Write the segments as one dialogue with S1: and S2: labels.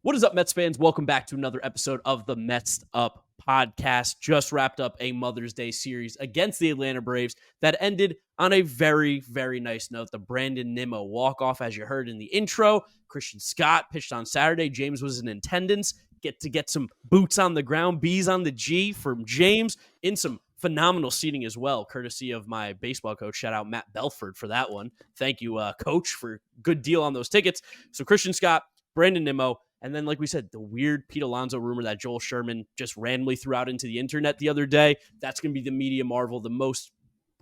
S1: What is up, Mets fans? Welcome back to another episode of the Mets'd podcast. Just wrapped up a Mother's Day series against the Atlanta Braves that ended on a very, very nice note. The Brandon Nimmo walk-off, as you heard in the intro. Christian Scott pitched on Saturday. James was in attendance. Get some boots on the ground, B's on the G from James, in some phenomenal seating as well, courtesy of my baseball coach. Shout out Matt Belford for that one. Thank you, coach, for good deal on those tickets. So Christian Scott, Brandon Nimmo, and then, like we said, the weird Pete Alonso rumor that Joel Sherman just randomly threw out into the internet the other day. That's going to be the media marvel, the most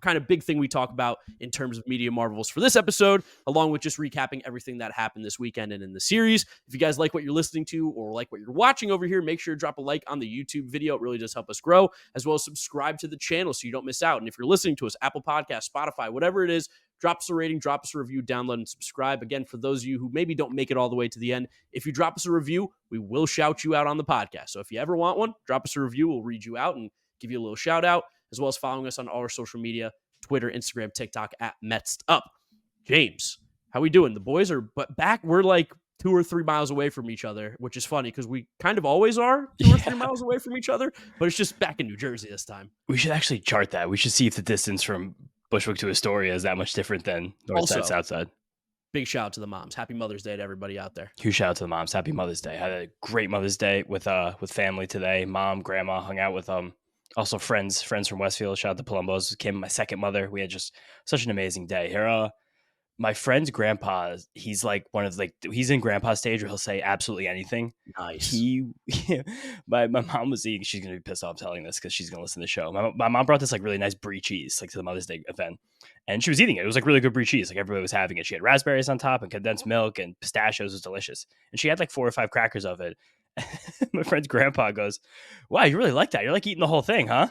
S1: kind of big thing we talk about in terms of media marvels for this episode, along with just recapping everything that happened this weekend and in the series. If you guys like what you're listening to or like what you're watching over here, make sure to drop a like on the YouTube video. It really does help us grow, as well as subscribe to the channel so you don't miss out. And if you're listening to us, Apple Podcasts, Spotify, whatever it is, drop us a rating, drop us a review, download, and subscribe. Again, for those of you who maybe don't make it all the way to the end, if you drop us a review, we will shout you out on the podcast. So if you ever want one, drop us a review. We'll read you out and give you a little shout out, as well as following us on all our social media, Twitter, Instagram, TikTok, at Mets'd. James, how we doing? The boys are back. We're like 2 or 3 miles away from each other, which is funny because we kind of always are 2 or 3 miles away from each other, but it's just back in New Jersey this time.
S2: We should actually chart that. We should see if the distance from Bushwick to Astoria is that much different than north side, south side.
S1: Big shout out to the moms. Happy Mother's Day to everybody out there.
S2: Huge shout out to the moms. Happy Mother's Day. Had a great Mother's Day with family today. Mom, grandma, hung out with also friends from Westfield. Shout out to Palombos. Kim, my second mother. We had just such an amazing day. Here, my friend's grandpa, he's like he's in grandpa stage where he'll say absolutely anything.
S1: Nice.
S2: My mom was eating. She's gonna be pissed off telling this because she's gonna listen to the show. My mom brought this like really nice brie cheese like to the Mother's Day event, and she was eating it. It was like really good brie cheese. Like everybody was having it. She had raspberries on top and condensed milk and pistachios. It was delicious. And she had like 4 or 5 crackers of it. My friend's grandpa goes, "Wow, you really like that? You're like eating the whole thing, huh?"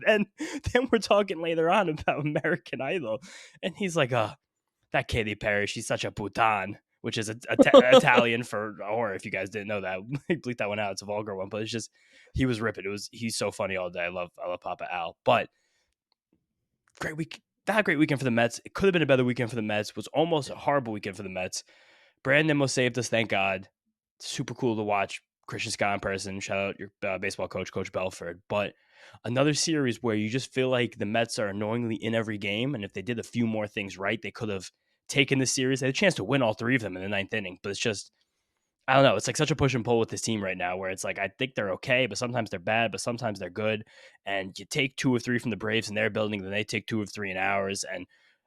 S2: and then we're talking later on about American Idol, and he's like, that Katy Perry, she's such a putain," which is Italian for whore. If you guys didn't know that, bleep that one out. It's a vulgar one, but it's just, he was ripping. He's so funny all day. I love Papa Al. But great week. Not a great weekend for the Mets. It could have been a better weekend for the Mets. It was almost a horrible weekend for the Mets. Brandon Nimmo saved us, thank God. Super cool to watch Christian Scott in person. Shout out your baseball coach, Coach Belford. But another series where you just feel like the Mets are annoyingly in every game, and if they did a few more things right, they could have taken the series. They had a chance to win all 3 of them in the 9th inning, but it's just, I don't know. It's like such a push and pull with this team right now where it's like, I think they're okay, but sometimes they're bad, but sometimes they're good. And you take 2 or 3 from the Braves in their building, then they take 2 or 3 in ours. And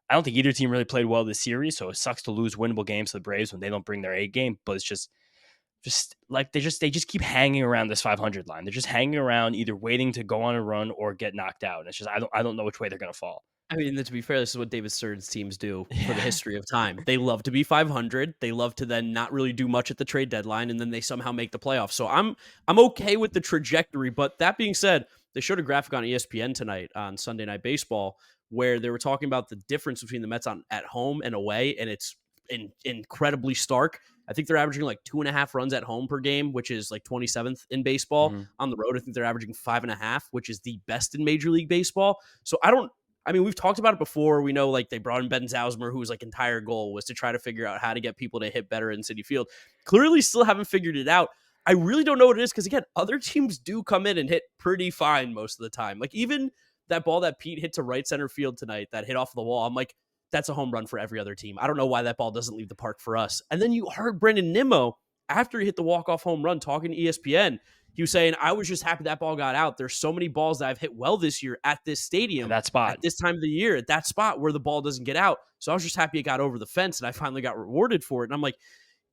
S2: I don't think either team really played well this series, so it sucks to lose winnable games to the Braves when they don't bring their A game, but it's just like they just keep hanging around this 500 line. They're just hanging around, either waiting to go on a run or get knocked out. And it's just, I don't know which way they're going to fall.
S1: I mean, to be fair, this is what David Stern's teams do for the history of time. They love to be 500. They love to then not really do much at the trade deadline, and then they somehow make the playoffs. So I'm okay with the trajectory. But that being said, they showed a graphic on ESPN tonight on Sunday Night Baseball where they were talking about the difference between the Mets at home and away, and it's incredibly stark. I think they're averaging like 2.5 runs at home per game, which is like 27th in baseball. Mm-hmm. On the road, I think they're averaging 5.5, which is the best in Major League Baseball. So we've talked about it before. We know like they brought in Ben Zausmer, whose like entire goal was to try to figure out how to get people to hit better in Citi Field. Clearly still haven't figured it out. I really don't know what it is because, again, other teams do come in and hit pretty fine most of the time. Like even that ball that Pete hit to right center field tonight that hit off the wall, I'm like, that's a home run for every other team. I don't know why that ball doesn't leave the park for us. And then you heard Brandon Nimmo, after he hit the walk-off home run, talking to ESPN. He was saying, I was just happy that ball got out. There's so many balls that I've hit well this year at this stadium,
S2: at that spot,
S1: at this time of the year, at that spot where the ball doesn't get out. So I was just happy it got over the fence, and I finally got rewarded for it. And I'm like,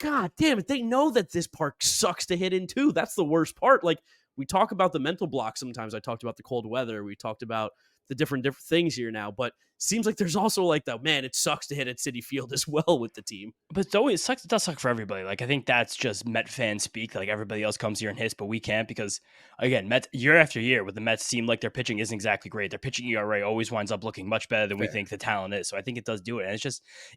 S1: God damn it, they know that this park sucks to hit in too. That's the worst part. Like, we talk about the mental block sometimes. I talked about the cold weather. We talked about the different things here now, but seems like there's also like the, man, it sucks to hit at Citi Field as well with the team.
S2: But it's always, it does suck for everybody. Like, I think that's just Met fan speak. Like, everybody else comes here and hits, but we can't because, again, Mets year after year with the Mets seem like their pitching isn't exactly great. Their pitching ERA always winds up looking much better than we think the talent is. So I think it does do it. And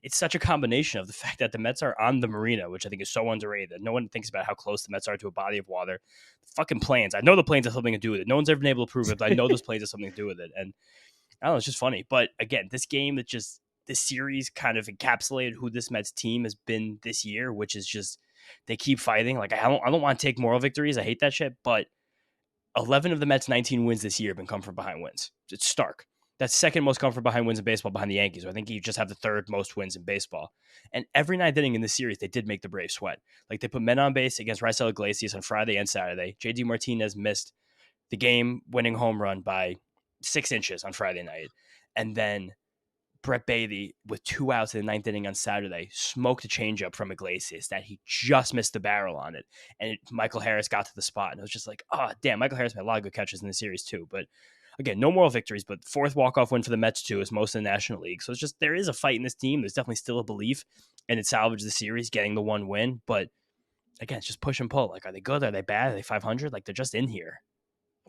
S2: it's such a combination of the fact that the Mets are on the marina, which I think is so underrated. No one thinks about how close the Mets are to a body of water. The fucking plains. I know the plains have something to do with it. No one's ever been able to prove it, but I know those plains have something to do with it. And I don't know, it's just funny. But again, this series kind of encapsulated who this Mets team has been this year, which is just they keep fighting. Like I don't want to take moral victories. I hate that shit. But 11 of the Mets' 19 wins this year have been come from behind wins. It's stark. That's second most come from behind wins in baseball behind the Yankees. I think you just have the third most wins in baseball. And every ninth inning in this series, they did make the Braves sweat. Like they put men on base against Raisel Iglesias on Friday and Saturday. JD Martinez missed the game-winning home run by 6 inches on Friday night. And then Brett Baty, with 2 outs in the ninth inning on Saturday, smoked a changeup from Iglesias that he just missed the barrel on it. And Michael Harris got to the spot. And it was just like, oh, damn, Michael Harris made a lot of good catches in the series too. But again, no moral victories, but fourth walk-off win for the Mets too, is most in the National League. So it's just, there is a fight in this team. There's definitely still a belief, and it salvaged the series, getting the one win. But again, it's just push and pull. Like, are they good? Are they bad? Are they 500? Like, they're just in here.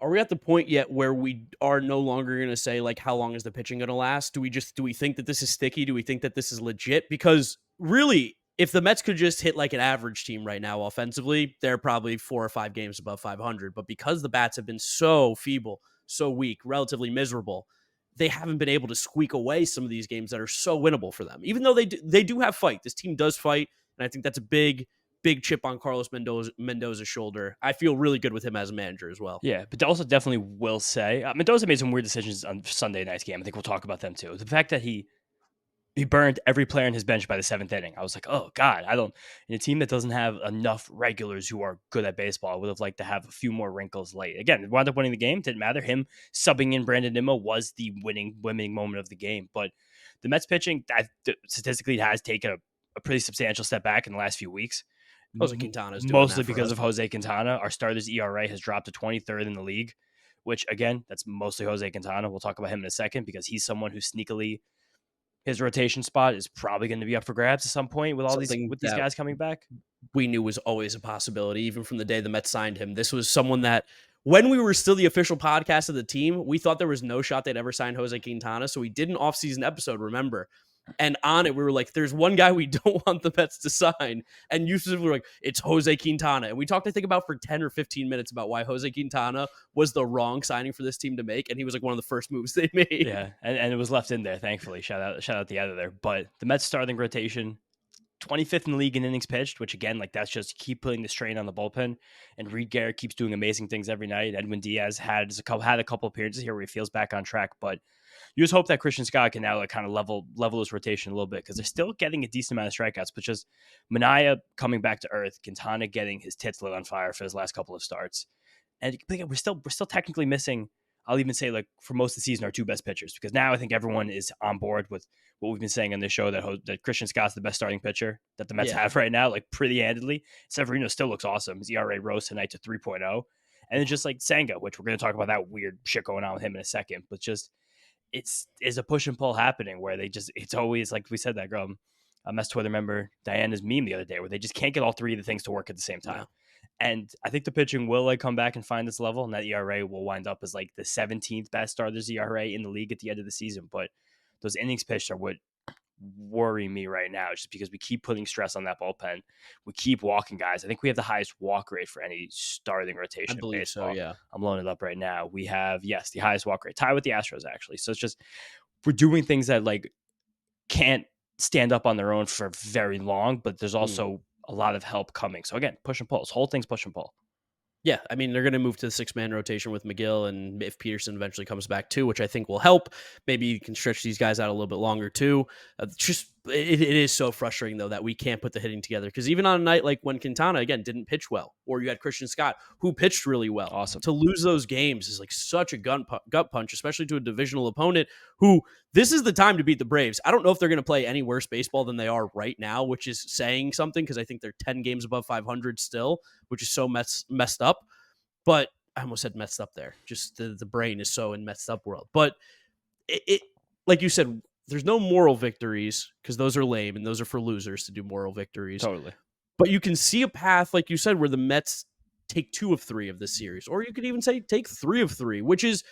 S1: Are we at the point yet where we are no longer going to say, like, how long is the pitching going to last? Do we think that this is sticky? Do we think that this is legit? Because really, if the Mets could just hit like an average team right now offensively, they're probably 4 or 5 games above 500. But because the bats have been so feeble, so weak, relatively miserable, they haven't been able to squeak away some of these games that are so winnable for them. Even though they do have fight. This team does fight, and I think that's a big chip on Carlos Mendoza's shoulder. I feel really good with him as a manager as well.
S2: Yeah, but also definitely will say Mendoza made some weird decisions on Sunday night's game. I think we'll talk about them too. The fact that he burned every player in his bench by the 7th inning. I was like, oh God, in a team that doesn't have enough regulars who are good at baseball, I would have liked to have a few more wrinkles late. Again, it wound up winning the game. Didn't matter. Him subbing in Brandon Nimmo was the winning moment of the game. But the Mets pitching, statistically, has taken a pretty substantial step back in the last few weeks.
S1: José Quintana is doing
S2: mostly
S1: that for
S2: because
S1: us.
S2: of José Quintana. Our starter's ERA has dropped to 23rd in the league, which again, that's mostly José Quintana. We'll talk about him in a second because he's someone who sneakily, his rotation spot is probably going to be up for grabs at some point with
S1: Something
S2: these
S1: that
S2: guys coming back.
S1: we knew was always a possibility, even from the day the Mets signed him. This was someone that, when we were still the official podcast of the team, we thought there was no shot they'd ever sign José Quintana. So we did an offseason episode, remember? And on it, we were like, there's one guy we don't want the Mets to sign. And you were like, it's José Quintana. And we talked, I think, about for 10 or 15 minutes about why José Quintana was the wrong signing for this team to make. And he was like one of the first moves they made.
S2: Yeah, and it was left in there, thankfully. Shout out the editor. But the Mets starting rotation, 25th in the league in innings pitched, which again, like that's just keep putting the strain on the bullpen. And Reed Garrett keeps doing amazing things every night. Edwin Diaz had a couple appearances here where he feels back on track, but you just hope that Christian Scott can now like kind of level his rotation a little bit because they're still getting a decent amount of strikeouts, but just Manaea coming back to earth, Quintana getting his tits lit on fire for his last couple of starts, and we're still technically missing. I'll even say, like, for most of the season, our 2 best pitchers, because now I think everyone is on board with what we've been saying on this show that Christian Scott's the best starting pitcher that the Mets have right now, like pretty handedly. Severino still looks awesome. His ERA rose tonight to 3.0. And then just like Senga, which we're going to talk about that weird shit going on with him in a second, but just is a push and pull happening where it's always like we said that girl, a Mets Twitter member, Diana's meme the other day, where they just can't get all 3 of the things to work at the same time.
S1: No.
S2: And I think the pitching will like come back and find this level, and that ERA will wind up as like the 17th best starters ERA in the league at the end of the season. But those innings pitched are what worry me right now, just because we keep putting stress on that bullpen. We keep walking guys. I think we have the highest walk rate for any starting rotation
S1: I
S2: in
S1: believe
S2: baseball.
S1: so, yeah.
S2: I'm loading it up right now. We have, yes, the highest walk rate, tied with the Astros actually. So it's just we're doing things that like can't stand up on their own for very long, but there's also a lot of help coming. So again, push and pull. This whole thing's push and pull.
S1: Yeah, I mean, they're going to move to the 6-man rotation with McGill, and if Peterson eventually comes back too, which I think will help, maybe you can stretch these guys out a little bit longer too. It is so frustrating, though, that we can't put the hitting together, because even on a night like when Quintana, again, didn't pitch well, or you had Christian Scott, who pitched really well.
S2: Awesome.
S1: To lose those games is like such a gut punch, especially to a divisional opponent who, this is the time to beat the Braves. I don't know if they're going to play any worse baseball than they are right now, which is saying something, because I think they're 10 games above 500 still, which is so messed up. But I almost said messed up there. Just the brain is so in messed up world. But it like you said, there's no moral victories, because those are lame and those are for losers to do moral victories.
S2: Totally.
S1: But you can see a path, like you said, where the Mets take 2 of 3 of this series, or you could even say take 3 of 3, which is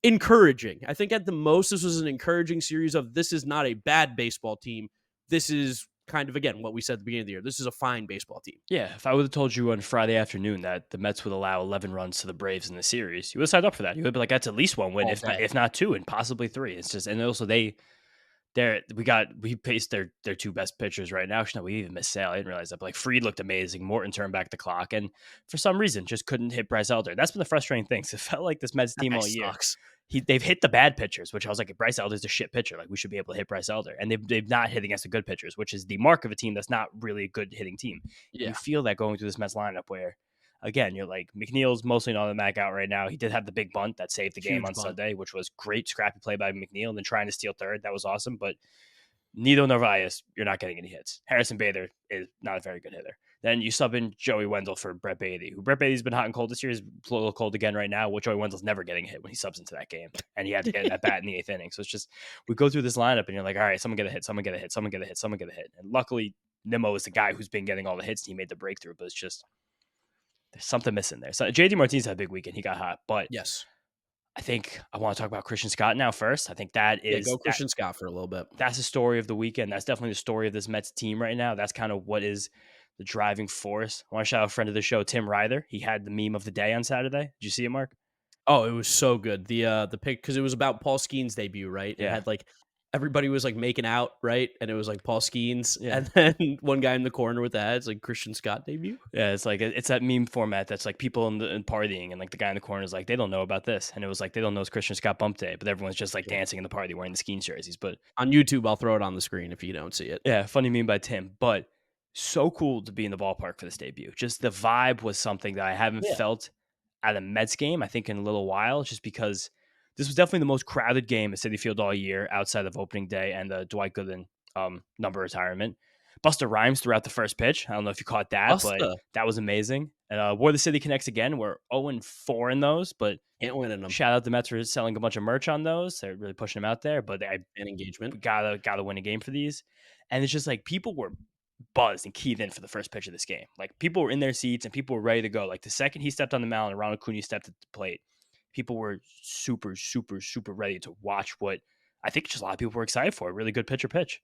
S1: encouraging. I think at the most, this was an encouraging series of, this is not a bad baseball team. This is kind of, again, what we said at the beginning of the year. This is a fine baseball team.
S2: Yeah, if I would have told you on Friday afternoon that the Mets would allow 11 runs to the Braves in the series, you would have signed up for that. You would be like, that's at least 1 win, if not 2, and possibly 3. It's just, and also they we paced their two best pitchers right now. Actually, no, we even missed Sale. I didn't realize that. But like Fried looked amazing. Morton turned back the clock, and for some reason just couldn't hit Bryce Elder. That's been the frustrating thing. So it felt like this Mets
S1: That
S2: team
S1: guy
S2: all year.
S1: sucks.
S2: They've hit the bad pitchers, which I was like, Bryce Elder's a shit pitcher. Like we should be able to hit Bryce Elder, and they've not hit against the good pitchers, which is the mark of a team that's not really a good hitting team. And you
S1: Yeah,
S2: feel that going through this Mets lineup where. Again, you're like McNeil's mostly on the Mac out right now. He did have the big bunt that saved the game
S1: huge
S2: on
S1: bunt.
S2: Sunday, which was great scrappy play by McNeil, and then trying to steal third. That was awesome. But Nido Narvaez, you're not getting any hits. Harrison Bader is not a very good hitter. Then you sub in Joey Wendell for Brett Baty, who Brett Baty's been hot and cold this year. He's a little cold again right now, which Joey Wendell's never getting a hit when he subs into that game. And he had to get that bat in the 8th inning. So it's just, we go through this lineup and you're like, all right, someone get a hit, someone get a hit, someone get a hit, someone get a hit. And luckily, Nimmo is the guy who's been getting all the hits and he made the breakthrough, but it's just, there's something missing there. So JD Martinez had a big weekend. He got hot, but
S1: Yes.
S2: I think I want to talk about Christian Scott now first. I think that
S1: Yeah,
S2: is
S1: go Christian Scott for a little bit.
S2: that's the story of the weekend. That's definitely the story of this Mets team right now. That's kind of what is the driving force. I want to shout out a friend of the show, Tim Ryder. He had the meme of the day on Saturday. Did you see it, Mark?
S1: Oh, it was so good. The pick, because it was about Paul Skeens' debut, right? It
S2: Yeah.
S1: had like everybody was like making out, right? And it was like Paul Skeens,
S2: Yeah.
S1: and then one guy in the corner with the ads like Christian Scott debut.
S2: Yeah, it's like it's that meme format that's like people in partying, and like the guy in the corner is like, they don't know about this, and it was like they don't know it's Christian Scott bump day, but everyone's just like
S1: Yeah.
S2: dancing in the party wearing the Skeens jerseys. But
S1: On YouTube, I'll throw it on the screen if you don't see it.
S2: yeah, funny meme by Tim, but so cool to be in the ballpark for this debut. Just the vibe was something that I haven't
S1: Yeah.
S2: felt at a Mets game, I think, in a little while, just because this was definitely the most crowded game at Citi Field all year outside of opening day and the Dwight Gooden number retirement. Busta Rhymes throughout the first pitch. I don't know if you caught that, but
S1: Busta
S2: that was amazing. And Where the City Connects again, we're 0-4 in those, but
S1: can't win in them.
S2: shout out the Mets for selling a bunch of merch on those. They're really pushing them out there, but I
S1: And engagement.
S2: gotta win a game for these. And it's just like people were buzzed and keyed in for the first pitch of this game. Like people were in their seats and people were ready to go. Like the second he stepped on the mound and Ronald Acuna stepped at the plate, people were super, super, super ready to watch what I think just a lot of people were excited for. A really good pitcher pitch.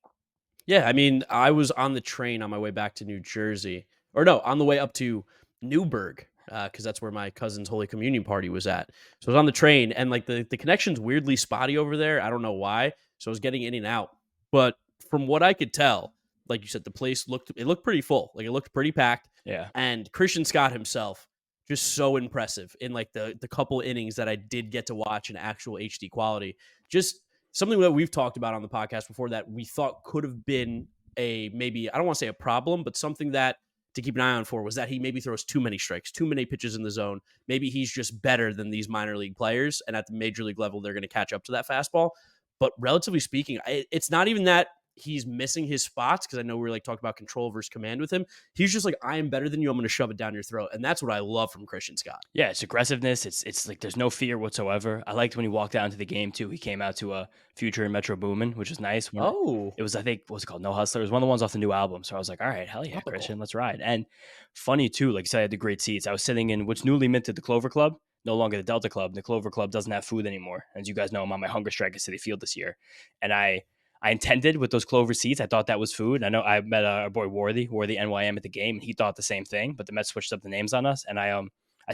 S1: Yeah, I mean, I was on the train on my way back to New Jersey, or no, on the way up to Newburgh, because that's where my cousin's Holy Communion party was at. So I was on the train, and like the connection's weirdly spotty over there. I don't know why. So I was getting in and out, but from what I could tell, like you said, the place looked pretty full. Like it looked pretty packed.
S2: Yeah.
S1: And Christian Scott himself, just so impressive in like the couple innings that I did get to watch in actual HD quality. Just something that we've talked about on the podcast before that we thought could have been a maybe, I don't want to say a problem, but something that to keep an eye on for was that he maybe throws too many strikes, too many pitches in the zone. Maybe he's just better than these minor league players, and at the major league level, they're going to catch up to that fastball. But relatively speaking, it's not even that he's missing his spots, because I know we're like talking about control versus command with him. He's just like, I am better than you. I'm going to shove it down your throat. And that's what I love from Christian Scott.
S2: Yeah, it's aggressiveness. It's like there's no fear whatsoever. I liked when he walked out into the game too. He came out to a Future and Metro Boomin, which was nice. It was, I think, what was it called? No Hustler. It was one of the ones off the new album. So I was like, all right, hell yeah,
S1: Topical.
S2: Christian, let's ride. And funny too, like you said, I had the great seats. I was sitting in what's newly minted the Clover Club, no longer the Delta Club. The Clover Club doesn't have food anymore. As you guys know, I'm on my hunger strike at Citi Field this year. And I intended with those Clover seats. I thought that was food. I know I met our boy Worthy NYM at the game, and he thought the same thing. But the Mets switched up the names on us, and I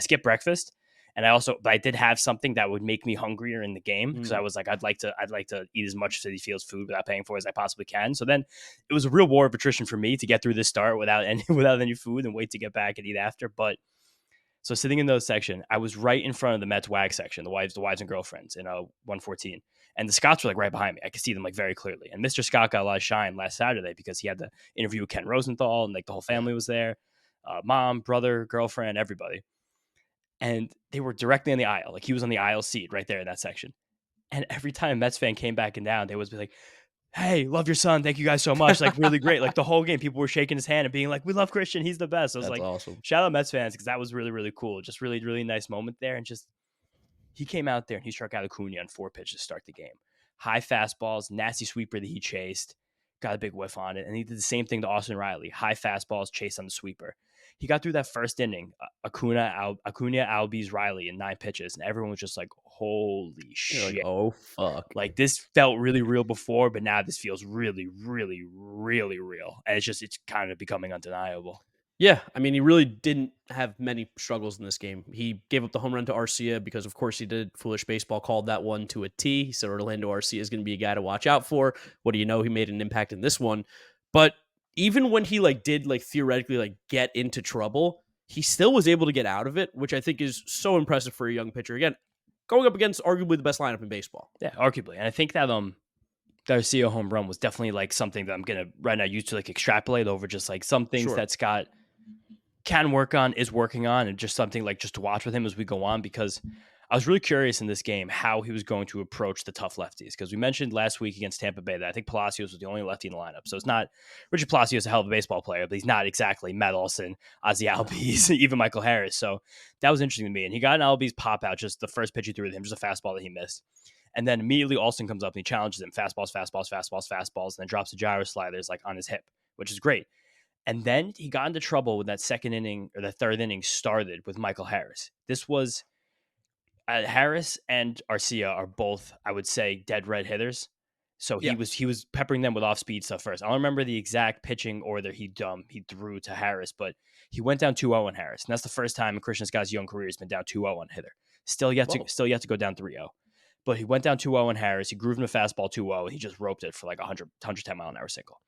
S2: skipped breakfast, and but I did have something that would make me hungrier in the game because I was like, I'd like to eat as much Citi Field's food without paying for it as I possibly can. So then it was a real war of attrition for me to get through this start without any food and wait to get back and eat after. But so sitting in those section, I was right in front of the Mets WAG section, the wives and girlfriends in 114. And the Scotts were like right behind me. I could see them like very clearly. And Mr. Scott got a lot of shine last Saturday because he had the interview with Ken Rosenthal and like the whole family was there. Mom, brother, girlfriend, everybody. And they were directly in the aisle. Like he was on the aisle seat right there in that section. And every time a Mets fan came back and down, they would be like, hey, love your son. Thank you guys so much. Like really great. Like the whole game, people were shaking his hand and being like, we love Christian. He's the best. I was
S1: That's
S2: like,
S1: awesome.
S2: shout out Mets fans because that was really, really cool. Just really, really nice moment there. And just he came out there and he struck out Acuna on 4 pitches to start the game. High fastballs, nasty sweeper that he chased, got a big whiff on it. And he did the same thing to Austin Riley. High fastballs, chased on the sweeper. He got through that first inning, Acuna, Albies, Riley in 9 pitches. And everyone was just like, holy shit.
S1: Like, oh, fuck.
S2: Like this felt really real before, but now this feels really, really, really real. And it's kind of becoming undeniable.
S1: Yeah, I mean, he really didn't have many struggles in this game. He gave up the home run to Arcia because, of course, he did. Foolish baseball called that one to a T. He said Orlando Arcia is going to be a guy to watch out for. What do you know? He made an impact in this one. But even when he did theoretically get into trouble, he still was able to get out of it, which I think is so impressive for a young pitcher. Again, going up against arguably the best lineup in baseball.
S2: Yeah, arguably. And I think that the Arcia home run was definitely like something that I'm gonna right now use to like extrapolate over just like some things
S1: Sure.
S2: that Scott can work on, is working on, and just something like just to watch with him as we go on, because I was really curious in this game how he was going to approach the tough lefties. Because we mentioned last week against Tampa Bay that I think Palacios was the only lefty in the lineup. So it's not Richard Palacios is a hell of a baseball player, but he's not exactly Matt Olson, Ozzy
S1: No.
S2: Albies, even Michael Harris. So that was interesting to me. And he got an Albies pop out just the first pitch he threw to him, just a fastball that he missed. And then immediately Olson comes up and he challenges him fastballs, fastballs, fastballs, fastballs, and then drops the gyro sliders like on his hip, which is great. And then he got into trouble when that second inning or the third inning started with Michael Harris. This was Harris and Arcia are both, I would say, dead red hitters. So
S1: Yeah.
S2: he was peppering them with off speed stuff first. I don't remember the exact pitching order he threw to Harris, but he went down 2-0 on Harris, and that's the first time in Christian Scott's young career he's been down 2-0 on a hitter.
S1: Whoa.
S2: Still yet to go down 3-0. But he went down 2-0 on Harris. He grooved him a fastball 2-0, and he just roped it for like 110 mile an hour single.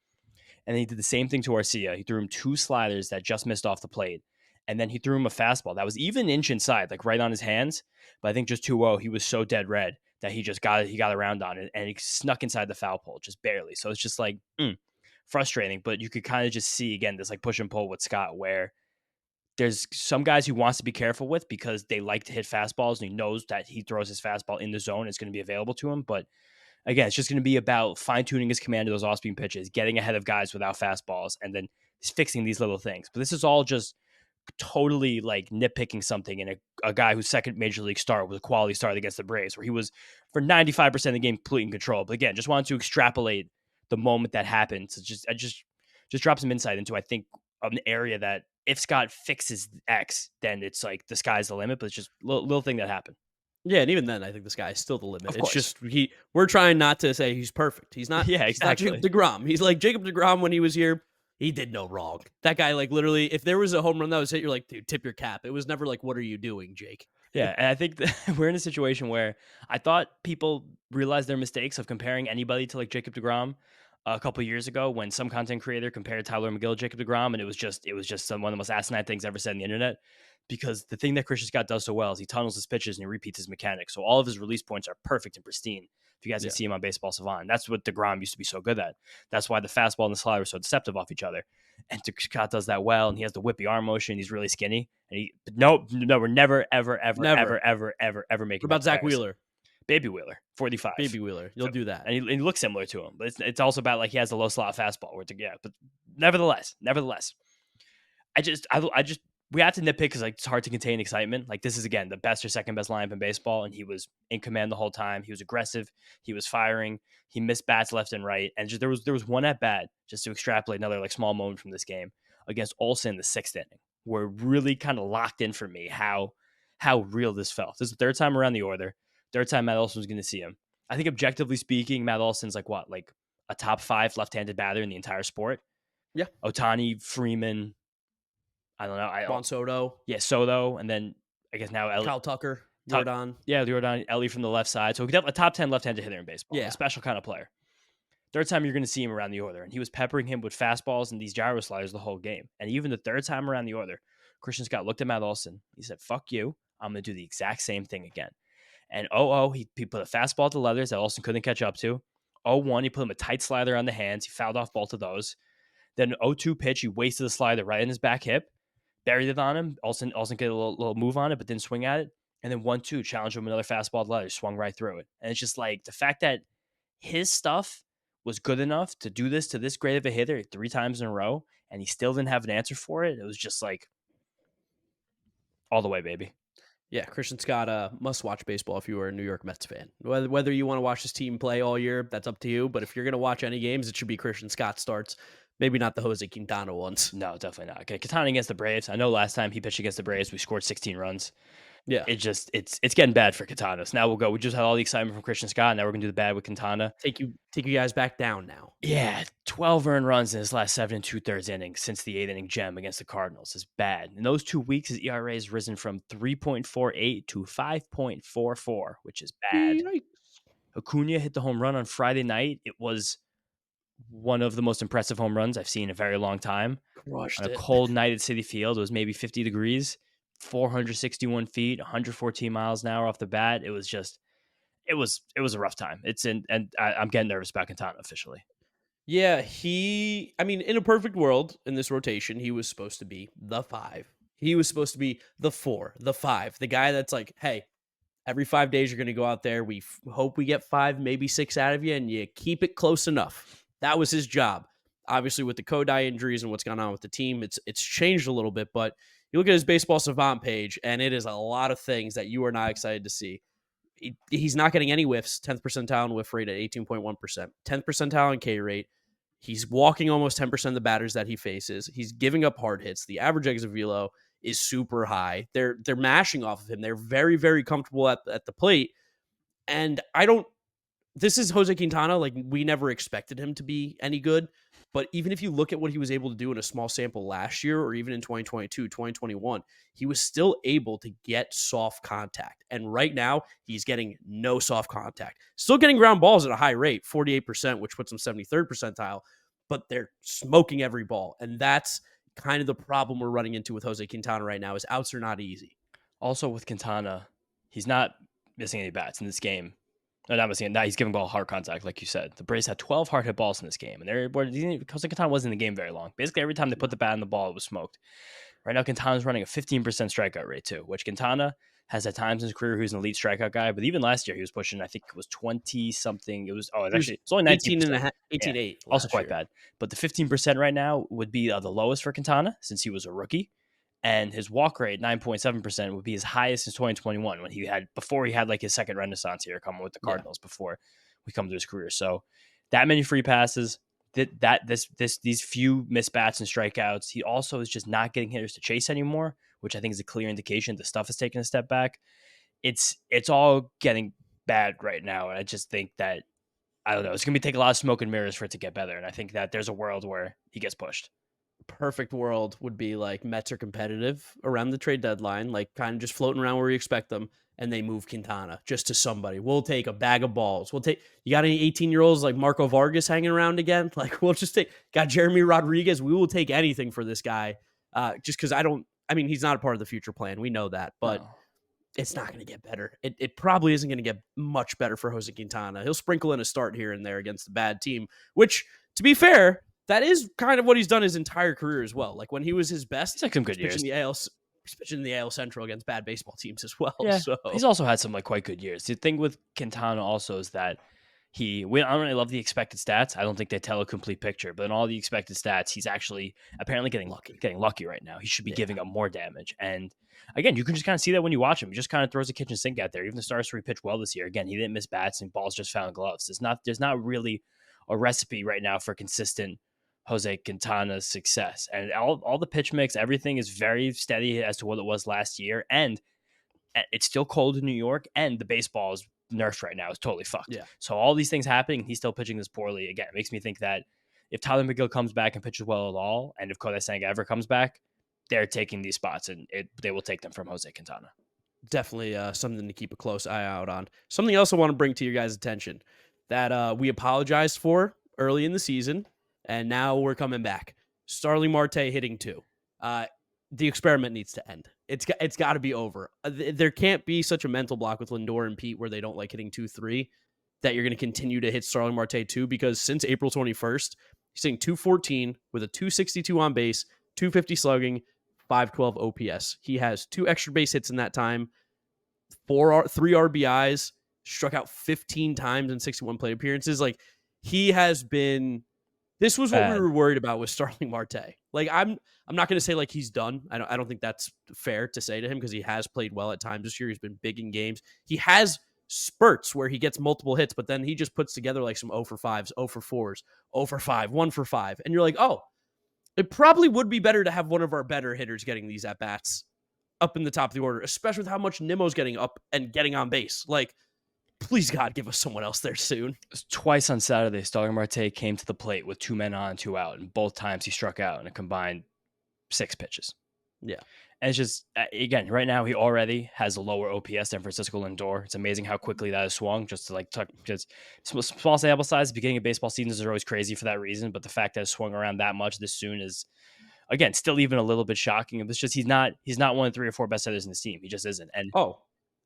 S2: And then he did the same thing to Arcia. He threw him two sliders that just missed off the plate. And then he threw him a fastball that was even an inch inside, like right on his hands. But I think just 2-0, he was so dead red that he got around on it and he snuck inside the foul pole just barely. So it's just like frustrating. But you could kind of just see again this like push and pull with Scott, where there's some guys he wants to be careful with because they like to hit fastballs and he knows that he throws his fastball in the zone, it's going to be available to him. But again, it's just going to be about fine tuning his command of those off speed pitches, getting ahead of guys without fastballs, and then fixing these little things. But this is all just totally like nitpicking something in a guy whose second major league start was a quality start against the Braves, where he was for 95% of the game complete in control. But again, just wanted to extrapolate the moment that happened. So I just drop some insight into, I think, an area that if Scott fixes X, then it's like the sky's the limit. But it's just little thing that happened.
S1: Yeah, and even then, I think the sky is still the limit.
S2: Of
S1: It's
S2: course.
S1: just we're trying not to say he's perfect. He's not.
S2: Yeah,
S1: He's not Jacob
S2: exactly.
S1: Degrom. He's like Jacob Degrom when he was here. He did no wrong. That guy, literally, if there was a home run that was hit, you're like, dude, tip your cap. It was never like, what are you doing, Jake?
S2: Yeah, and I think that we're in a situation where I thought people realized their mistakes of comparing anybody to like Jacob DeGrom a couple years ago when some content creator compared Tyler McGill to Jacob DeGrom, and it was just one of the most asinine things ever said on the internet. Because the thing that Christian Scott does so well is he tunnels his pitches and he repeats his mechanics. So all of his release points are perfect and pristine. If you guys can
S1: Yeah.
S2: see him on Baseball Savant, that's what DeGrom used to be so good at. That's why the fastball and the slider were so deceptive off each other. And Scott does that well, and he has the whippy arm motion. He's really skinny, and no, we're never, ever, ever,
S1: Never.
S2: ever, ever, ever, ever
S1: What
S2: making that
S1: about Zach
S2: comparison.
S1: Wheeler?
S2: Baby Wheeler, 45,
S1: Baby Wheeler. You'll
S2: so,
S1: do that.
S2: and he looks similar to him, but it's also about like he has a low slot fastball. But nevertheless, I just we have to nitpick because like it's hard to contain excitement. Like this is again the best or second best lineup in baseball, and he was in command the whole time. He was aggressive. He was firing. He missed bats left and right, and just there was one at bat just to extrapolate another like small moment from this game against Olsen in the sixth inning, where it really kind of locked in for me how real this felt. This is the third time around the order. Third time Matt Olson was going to see him. I think objectively speaking, Matt Olson's like a top 5 left-handed batter in the entire sport.
S1: Yeah.
S2: Otani, Freeman, I don't know.
S1: Juan Soto,
S2: Yeah, Soto, and then I guess now
S1: Kyle Tucker,
S2: top,
S1: Jordan.
S2: yeah, Jordan, Ellie from the left side. So we could have a top 10 left-handed hitter in baseball, a
S1: Yeah.
S2: special kind of player. Third time you're going to see him around the order, and he was peppering him with fastballs and these gyro sliders the whole game. And even the third time around the order, Christian Scott looked at Matt Olson. He said, "Fuck you. I'm going to do the exact same thing again." And he put a fastball to leathers that Olson couldn't catch up to. 0-1, he put him a tight slider on the hands. He fouled off both of those. Then 0-2 pitch, he wasted the slider right in his back hip, buried it on him. Olsen get a little move on it, but didn't swing at it. And then 1-2, challenged him another fastball to leathers, swung right through it. And it's just like the fact that his stuff was good enough to do this to this great of a hitter 3 times in a row, and he still didn't have an answer for it. It was just like all the way, baby.
S1: Yeah, Christian Scott, must watch baseball if you are a New York Mets fan. Whether you want to watch this team play all year, that's up to you. But if you're going to watch any games, it should be Christian Scott starts. Maybe not the José Quintana ones.
S2: No, definitely not. Okay, Quintana against the Braves. I know last time he pitched against the Braves, we scored 16 runs.
S1: Yeah.
S2: It's getting bad for Quintana. So now we'll go. We just had all the excitement from Christian Scott. Now we're gonna do the bad with Quintana.
S1: Take you guys back down now.
S2: Yeah, 12 earned runs in his last 7 2/3 innings since the 8th inning gem against the Cardinals is bad. In those 2 weeks, his ERA has risen from 3.48 to 5.44, which is bad.
S1: Yikes.
S2: Acuna hit the home run on Friday night. It was one of the most impressive home runs I've seen in a very long time. On
S1: Crushed
S2: a
S1: it.
S2: cold night at Citi Field, it was maybe 50 degrees, 461 feet, 114 miles an hour off the bat. It was just, it was a rough time. I'm getting nervous about Quintana officially.
S1: Yeah, I mean, in a perfect world, in this rotation, he was supposed to be the 5. He was supposed to be the 4, the 5, the guy that's like, hey, every 5 days you're going to go out there. We hope we get 5, maybe 6 out of you, and you keep it close enough. That was his job. Obviously, with the Kodai injuries and what's gone on with the team, it's changed a little bit. But you look at his baseball savant page, and it is a lot of things that you are not excited to see. He's not getting any whiffs. 10th percentile in whiff rate at 18.1%. 10th percentile in K rate. He's walking almost 10% of the batters that he faces. He's giving up hard hits. The average exit velo is super high. They're mashing off of him. They're very, very comfortable at the plate. And this is José Quintana. Like, we never expected him to be any good. But even if you look at what he was able to do in a small sample last year, or even in 2022, 2021, he was still able to get soft contact. And right now, he's getting no soft contact. Still getting ground balls at a high rate, 48%, which puts him 73rd percentile, but they're smoking every ball. And that's kind of the problem we're running into with José Quintana right now, is outs are not easy.
S2: Also with Quintana, he's not missing any bats in this game. No, not missing it. Now he's giving ball hard contact, like you said. The Braves had 12 hard hit balls in this game, and because Quintana wasn't in the game very long. Basically, every time they put the bat in the ball, it was smoked. Right now, Quintana's running a 15% strikeout rate too, which Quintana has at times in his career he was an elite strikeout guy, but even last year he was pushing, I think it was 20 something. It's only
S1: 18 and
S2: 19%.
S1: a half,
S2: Yeah,
S1: 18.8
S2: also
S1: last
S2: quite
S1: year.
S2: bad. But the 15% right now would be the lowest for Quintana since he was a rookie. And his walk rate, 9.7%, would be his highest since 2021 before he had like his second renaissance here coming with the Cardinals before we come to his career. So that many free passes, these few missed bats and strikeouts. He also is just not getting hitters to chase anymore, which I think is a clear indication the stuff is taking a step back. It's all getting bad right now. And I just think that, I don't know, it's going to take a lot of smoke and mirrors for it to get better. And I think that there's a world where he gets pushed.
S1: Perfect world would be like Mets are competitive around the trade deadline, like kind of just floating around where we expect them, and they move Quintana just to somebody. We'll take a bag of balls. You got any 18-year-olds like Marco Vargas hanging around again? Like, we'll just got Jeremy Rodriguez. We will take anything for this guy. Just because he's not a part of the future plan. We know that, but
S2: No.
S1: it's not going to get better. It probably isn't going to get much better for José Quintana. He'll sprinkle in a start here and there against a bad team, which, to be fair, that is kind of what he's done his entire career as well. Like, when he was his best,
S2: He's like some good years.
S1: He's pitching the AL Central against bad baseball teams as well.
S2: Yeah,
S1: So
S2: he's also had some like quite good years. The thing with Quintana also is that I don't really love the expected stats. I don't think they tell a complete picture, but in all the expected stats, he's actually apparently getting lucky right now. He should be giving up more damage. And again, you can just kind of see that when you watch him. He just kind of throws a kitchen sink out there. Even the starters where he pitched well this year. Again, he didn't miss bats and balls just found gloves. There's not really a recipe right now for consistent José Quintana's success. And all the pitch mix, everything is very steady as to what it was last year. And it's still cold in New York, and the baseball is nerfed right now. It's totally fucked.
S1: Yeah.
S2: So all these things happening, he's still pitching this poorly. Again, it makes me think that if Tyler McGill comes back and pitches well at all, and if Kodai Senga ever comes back, they're taking these spots, and they will take them from José Quintana.
S1: Definitely something to keep a close eye out on. Something else I want to bring to your guys' attention that we apologized for early in the season, and now we're coming back. Starling Marte hitting 2. The experiment needs to end. It's got to be over. There can't be such a mental block with Lindor and Pete where they don't like hitting 2-3 that you're going to continue to hit Starling Marte 2, because since April 21st, he's hitting 214 with a 262 on base, 250 slugging, 512 OPS. He has 2 extra base hits in that time, 3 RBIs, struck out 15 times in 61 plate appearances. Like, he has been. This was what we were worried about with Starling Marte. Like, I'm not going to say like he's done. I don't think that's fair to say to him, because he has played well at times this year. He's been big in games. He has spurts where he gets multiple hits, but then he just puts together like some 0 for 5s, 0 for 4s, 0 for 5, 1 for 5. And you're like, oh, it probably would be better to have one of our better hitters getting these at bats up in the top of the order, especially with how much Nimmo's getting up and getting on base. Like, please God, give us someone else there soon.
S2: Twice on Saturday, Starling Marte came to the plate with 2 men on, 2 out, and both times he struck out in a combined 6 pitches.
S1: Yeah.
S2: And it's just, again, right now he already has a lower OPS than Francisco Lindor. It's amazing how quickly that has swung. Just to like just small sample size. Beginning of baseball seasons are always crazy for that reason, but the fact that it swung around that much this soon is, again, still even a little bit shocking. It's just he's not one of the 3 or 4 best hitters in the team. He just isn't. And
S1: Oh,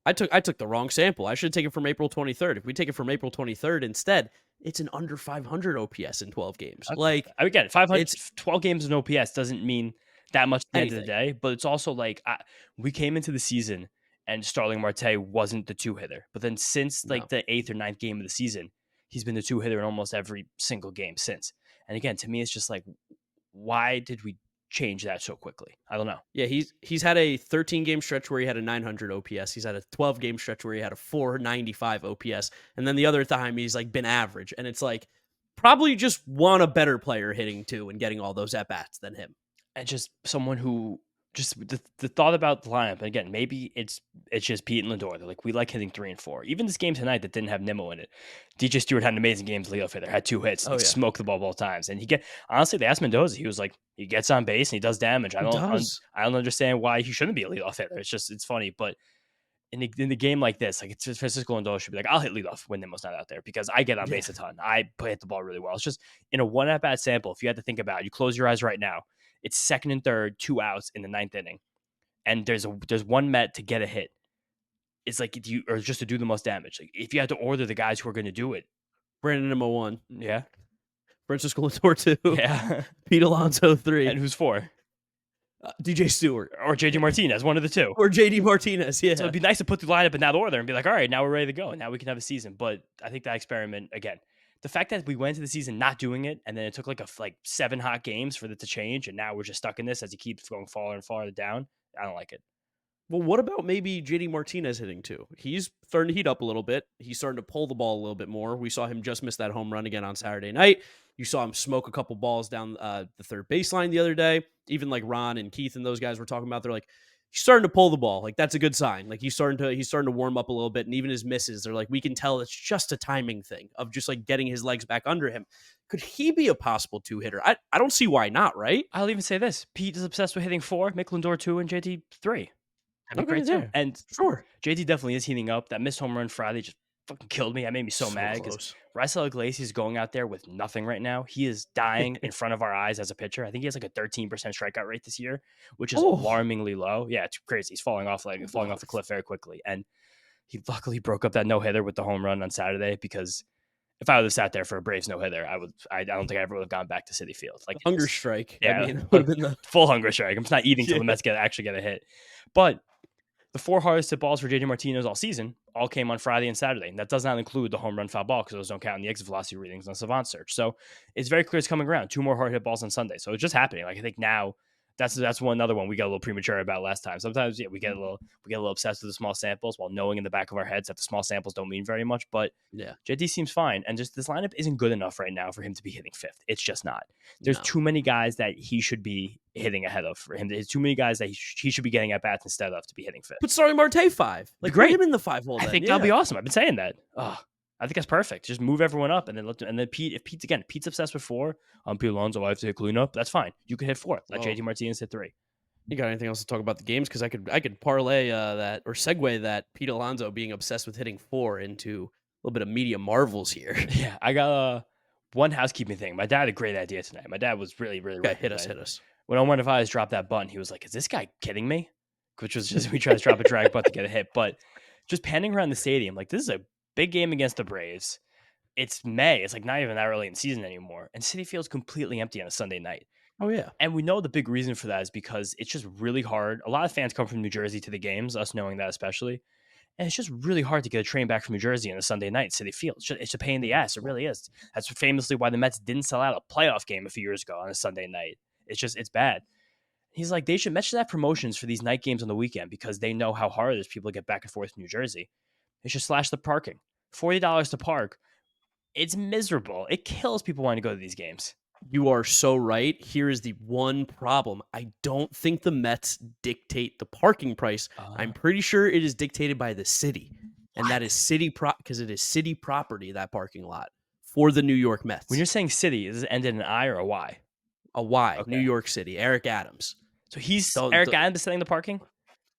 S1: I took the wrong sample. I should have taken from April 23rd. If we take it from April 23rd instead, it's an under 500 OPS in 12 games. Like,
S2: again, 500,
S1: it's
S2: 12 games in OPS doesn't mean that much at the end of the
S1: anything.
S2: day, but it's also like we came into the season and Starling Marte wasn't the 2-hitter, but then since like
S1: No.
S2: the 8th or 9th game of the season, he's been the 2-hitter in almost every single game since. And again, to me, it's just like, why did we change that so quickly? I don't know.
S1: Yeah, he's had a 13 game stretch where he had a 900 OPS. He's had a 12 game stretch where he had a 495 OPS, and then the other time he's like been average. And it's like probably just want a better player hitting 2 and getting all those at bats than him.
S2: And just someone who just the thought about the lineup, and again, maybe it's just Pete and Lindor. They're like, we like hitting 3 and 4. Even this game tonight that didn't have Nimmo in it, DJ Stewart had an amazing game as leadoff hitter, had 2 hits,
S1: Oh
S2: and
S1: yeah,
S2: smoked the ball both times. And honestly, they asked Mendoza, he was like, he gets on base and he does damage.
S1: he does.
S2: I don't understand why he shouldn't be a leadoff hitter. It's funny, but in the game like this, like it's just Francisco Lindor should be like, I'll hit leadoff when Nimmo's not out there because I get on base a ton. I hit the ball really well. It's just in a 1 at bat sample. If you had to think about it, you close your eyes right now. It's 2nd and 3rd, 2 outs in the 9th inning, and there's 1 Met to get a hit. It's like or just to do the most damage. Like if you had to order the guys who are going to do it,
S1: Brandon Nimmo 1,
S2: yeah,
S1: Francisco Lindor 2,
S2: yeah,
S1: Pete Alonso 3,
S2: and who's 4?
S1: DJ Stewart
S2: Or JD Martinez, one of the 2.
S1: or JD Martinez. Yeah,
S2: So it'd be nice to put the lineup in that order and be like, all right, now we're ready to go. Now we can have a season. But I think that experiment, again, the fact that we went into the season not doing it, and then it took like 7 hot games for it to change, and now we're just stuck in this as he keeps going farther and farther down. I don't like it.
S1: Well, what about maybe JD Martinez hitting 2? He's starting to heat up a little bit. He's starting to pull the ball a little bit more. We saw him just miss that home run again on Saturday night. You saw him smoke a couple balls down the third baseline the other day. Even like Ron and Keith and those guys were talking about, they're like, he's starting to pull the ball. Like, that's a good sign. Like, he's starting to warm up a little bit. And even his misses, they're like, we can tell it's just a timing thing of just like getting his legs back under him. Could he be a possible 2-hitter? I don't see why not, right?
S2: I'll even say this. Pete is obsessed with hitting 4, Mick Lindor 2, and JT 3. That'd be
S1: Okay,
S2: great
S1: yeah,
S2: too. And
S1: sure.
S2: JT definitely is heating up. That missed home run Friday just fucking killed me. That made me so mad because
S1: Close.
S2: Raisel Iglesias is going out there with nothing right now. He is dying in front of our eyes as a pitcher. I think he has like a 13% strikeout rate this year, which is
S1: Oh.
S2: alarmingly low. Yeah, it's crazy. He's falling off the cliff very quickly. And he luckily broke up that no-hitter with the home run on Saturday because if I would have sat there for a Braves no-hitter, I don't think I ever would have gone back to Citi Field. Like
S1: Hunger strike.
S2: Yeah,
S1: I mean, it would have been the
S2: full hunger strike. I'm just not eating till the Mets actually get a hit. But the 4 hardest hit balls for JD Martinez all season all came on Friday and Saturday. And that does not include the home run foul ball because those don't count in the exit velocity readings on Savant Search. So it's very clear it's coming around. 2 more hard hit balls on Sunday. So it's just happening. Like I think now that's another one we got a little premature about last time. Sometimes we get a little obsessed with the small samples while knowing in the back of our heads that the small samples don't mean very much. But
S1: yeah.
S2: JD seems fine, and just this lineup isn't good enough right now for him to be hitting 5th. It's just not. There's too many guys that he should be hitting ahead of for him. There's too many guys that he should be getting at bats instead of to be hitting 5th.
S1: Put Starling Marte 5. Like,
S2: great.
S1: Put him in the 5 hole.
S2: I think that'll be awesome. I've been saying that. I think that's perfect. Just move everyone up, and then Pete. If Pete's obsessed with 4, Pete Alonso, I have to hit cleanup. That's fine. You can hit 4. Let JD Martinez hit 3.
S1: You got anything else to talk about the games? Because I could parlay that or segue that Pete Alonso being obsessed with hitting 4 into a little bit of media marvels here.
S2: Yeah, I got one housekeeping thing. My dad had a great idea tonight. My dad was really, really
S1: Okay, hit us.
S2: When One of Eyes dropped that button, he was like, "Is this guy kidding me?" Which was just we tried to drop a drag butt to get a hit, but just panning around the stadium, like this is a big game against the Braves. It's May. It's like not even that early in the season anymore, and Citi Field's completely empty on a Sunday night.
S1: Oh, yeah.
S2: And we know the big reason for that is because it's just really hard. A lot of fans come from New Jersey to the games, us knowing that especially. And it's just really hard to get a train back from New Jersey on a Sunday night, Citi Field. It's a pain in the ass. It really is. That's famously why the Mets didn't sell out a playoff game a few years ago on a Sunday night. It's bad. He's like, Mets should have promotions for these night games on the weekend because they know how hard it is for people to get back and forth to New Jersey. They should slash the parking. $40 to park. It's miserable. It kills people wanting to go to these games.
S1: You are so right. Here is the one problem. I don't think the Mets dictate the parking price. I'm pretty sure it is dictated by the city. And that is because it is city property, that parking lot for the New York
S2: When
S1: Mets.
S2: you're saying city, is it ended in an I or a Y?
S1: A Y, New
S2: Okay.
S1: York City, Eric Adams.
S2: So he's
S1: The,
S2: Eric
S1: the,
S2: Adams setting the parking?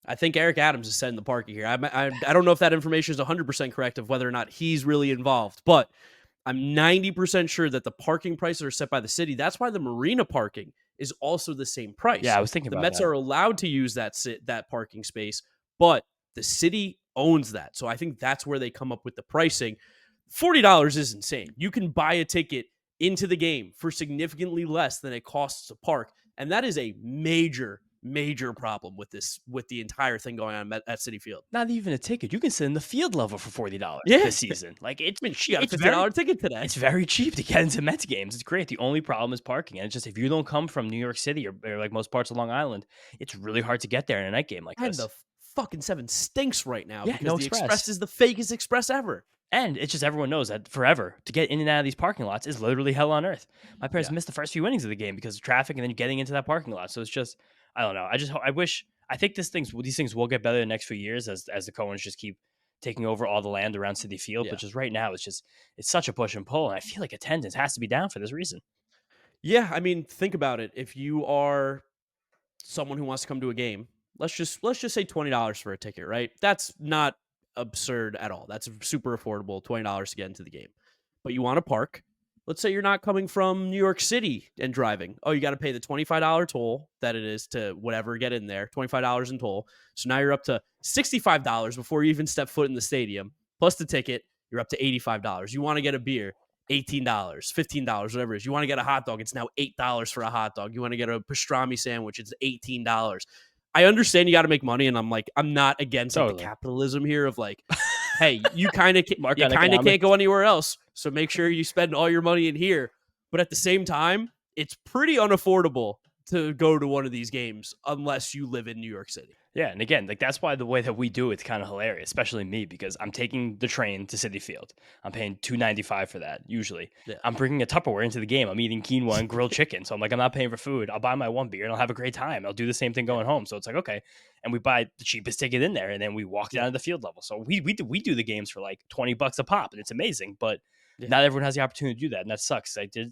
S1: I think Eric Adams is setting the parking here. I don't know if that information is 100% correct of whether or not he's really involved, but I'm 90% sure that the parking prices are set by the city. That's why the marina parking is also the same price.
S2: Yeah, I was thinking
S1: The
S2: about
S1: Mets
S2: that.
S1: are allowed to use that parking space, but the city owns that. So I think that's where they come up with the pricing. $40 is insane. You can buy a ticket into the game for significantly less than it costs to park, and that is a major problem with the entire thing going on at Citi Field.
S2: Not even a ticket. You can sit in the field level for $40
S1: Yeah,
S2: this season. Like
S1: I mean, she got a
S2: it's very
S1: $50 ticket today.
S2: it's very cheap to get into Mets games. It's great. The only problem is parking. And it's just if you don't come from New York City or like most parts of Long Island, it's really hard to get there in a night game like
S1: And
S2: this.
S1: the fucking 7 stinks right now
S2: Yeah,
S1: because
S2: no
S1: the
S2: express.
S1: Express is the fakest Express ever.
S2: And it's just everyone knows that forever to get in and out of these parking lots is literally hell on earth. My parents
S1: Yeah.
S2: missed the first few innings of the game because of traffic and then getting into that parking lot. So it's just I don't know. I think these things will get better in the next few years as the Coens just keep taking over all the land around City Field.
S1: Yeah.
S2: But just right now, it's such a push and pull, and I feel like attendance has to be down for this reason.
S1: Yeah, I mean, think about it. If you are someone who wants to come to a game, let's just say $20 for a ticket, right? That's not absurd at all. That's super affordable, $20 to get into the game. But you want to park. Let's say you're not coming from New York City and driving. Oh, you got to pay the $25 toll that it is to whatever get in there, $25 in toll. So now you're up to $65 before you even step foot in the stadium. Plus the ticket, you're up to $85. You want to get a beer, $18, $15, whatever it is. You want to get a hot dog, it's now $8 for a hot dog. You want to get a pastrami sandwich, it's $18. I understand you got to make money, and I'm not against like the
S2: Totally.
S1: capitalism here of like, hey, you kind of
S2: Market
S1: can't
S2: economics.
S1: go anywhere else, so make sure you spend all your money in here. But at the same time, it's pretty unaffordable to go to one of these games unless you live in New York City.
S2: Yeah, and again, like that's why the way that we do it's kind of hilarious, especially me because I'm taking the train to Citi Field. I'm paying $2.95 for that usually.
S1: Yeah.
S2: I'm bringing a Tupperware into the game. I'm eating quinoa and grilled chicken, so I'm like, I'm not paying for food. I'll buy my one beer and I'll have a great time. I'll do the same thing going home. So it's like okay, and we buy the cheapest ticket in there, and then we walk down to the field level. So we do the games for like $20 a pop, and it's amazing. But not everyone has the opportunity to do that, and that sucks. I did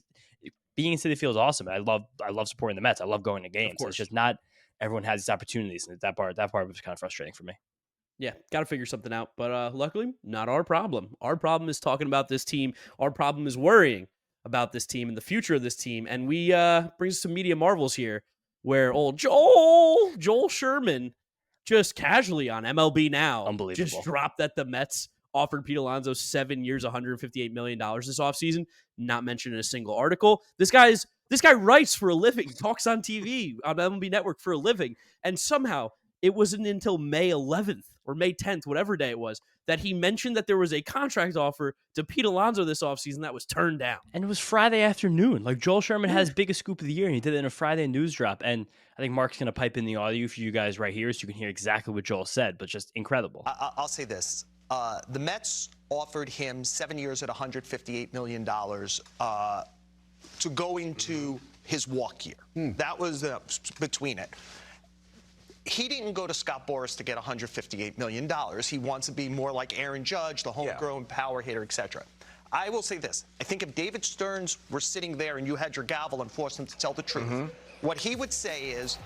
S2: being in Citi Field is awesome. I love supporting the Mets. I love going to games. It's just not everyone has these opportunities, and that part was kind of frustrating for me.
S1: Yeah, got to figure something out. But luckily, not our problem. Our problem is talking about this team. Our problem is worrying about this team and the future of this team. And we brings some media marvels here, where old Joel Sherman just casually on MLB Now just
S2: Unbelievable.
S1: dropped that the Mets offered Pete Alonso 7 years, $158 million this offseason. Not mentioned in a single article. This guy writes for a living, talks on TV on MLB Network for a living, and somehow it wasn't until May 11th or May 10th, whatever day it was, that he mentioned that there was a contract offer to Pete Alonso this offseason that was turned down.
S2: And it was Friday afternoon. Like Joel Sherman had his biggest scoop of the year, and he did it in a Friday news drop. And I think Mark's going to pipe in the audio for you guys right here so you can hear exactly what Joel said, but just incredible.
S3: I'll say this. The Mets offered him 7 years at $158 million to go into his walk year. That was between it. He didn't go to Scott Boras to get $158 million. He wants to be more like Aaron Judge, the homegrown power hitter, etc. I will say this. I think if David Stearns were sitting there and you had your gavel and forced him to tell the truth, what he would say is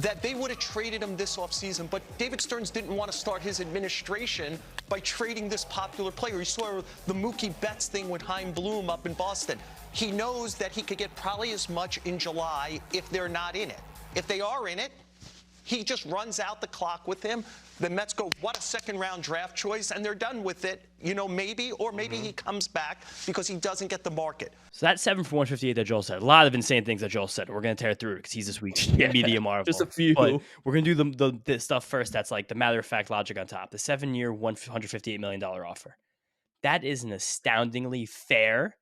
S3: that they would have traded him this offseason, but David Stearns didn't want to start his administration by trading this popular player. He saw the Mookie Betts thing with Chaim Bloom up in Boston. He knows that he could get probably as much in July if they're not in it. If they are in it, he just runs out the clock with him. The Mets go, what a second-round draft choice, and they're done with it. You know, maybe he comes back because he doesn't get the market.
S2: So that's 7 for 158 that Joel said. A lot of insane things that Joel said. We're going to tear through it because he's this week's media marvel.
S1: Just a few.
S2: But we're going to do the stuff first that's like the matter-of-fact logic on top. The 7-year, $158 million offer. That is an astoundingly fair,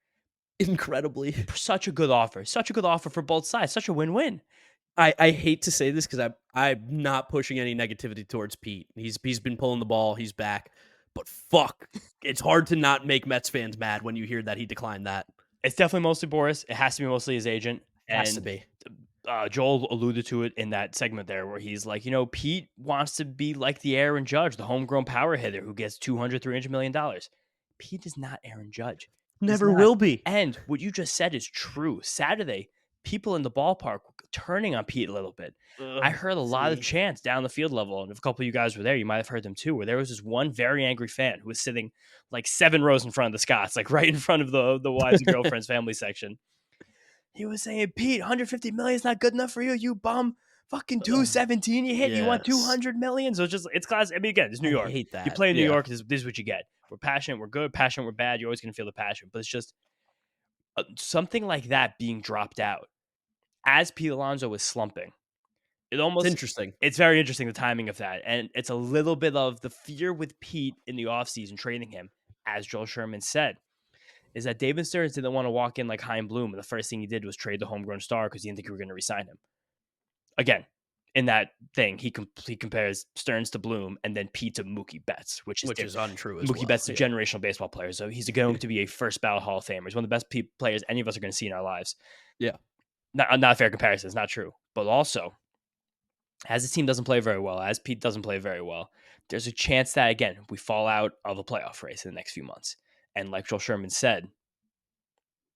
S1: Incredibly.
S2: such a good offer. Such a good offer for both sides. Such a win-win.
S1: I hate to say this because I'm not pushing any negativity towards Pete. He's been pulling the ball. He's back. But fuck, it's hard to not make Mets fans mad when you hear that he declined that.
S2: It's definitely mostly Boris. It has to be mostly his agent.
S1: Has to
S2: And
S1: be.
S2: Joel alluded to it in that segment there where he's like, Pete wants to be like the Aaron Judge, the homegrown power hitter who gets $200-300 million. Pete is not Aaron Judge. He's
S1: Never
S2: not.
S1: will be.
S2: And what you just said is true. Saturday, people in the ballpark were turning on Pete a little bit. I heard a lot of chants down the field level, and if a couple of you guys were there, you might have heard them too, where there was this one very angry fan who was sitting like 7 rows in front of the Scots, like right in front of the wives and girlfriends family section. He was saying, Pete, 150 million is not good enough for you, you bum. Fucking 217 you hit. You want 200 million. So it's class. I mean, again, it's New York.
S1: I hate that.
S2: You play in New York, this is what you get. We're passionate, we're good. Passionate, we're bad. You're always going to feel the passion. But it's just something like that being dropped out as Pete Alonso was slumping.
S1: It's interesting.
S2: It's very interesting, the timing of that. And it's a little bit of the fear with Pete in the offseason trading him, as Joel Sherman said, is that David Stearns didn't want to walk in like Chaim Bloom, and the first thing he did was trade the homegrown star because he didn't think we were going to re-sign him. Again, in that thing, he compares Stearns to Bloom and then Pete to Mookie Betts, which is
S1: untrue as
S2: Mookie Betts is a generational baseball player, so he's going to be a first ballot Hall of Famer. He's one of the best players any of us are going to see in our lives.
S1: Yeah.
S2: Not a fair comparison. It's not true. But also, as the team doesn't play very well, as Pete doesn't play very well, there's a chance that, again, we fall out of a playoff race in the next few months. And like Joel Sherman said,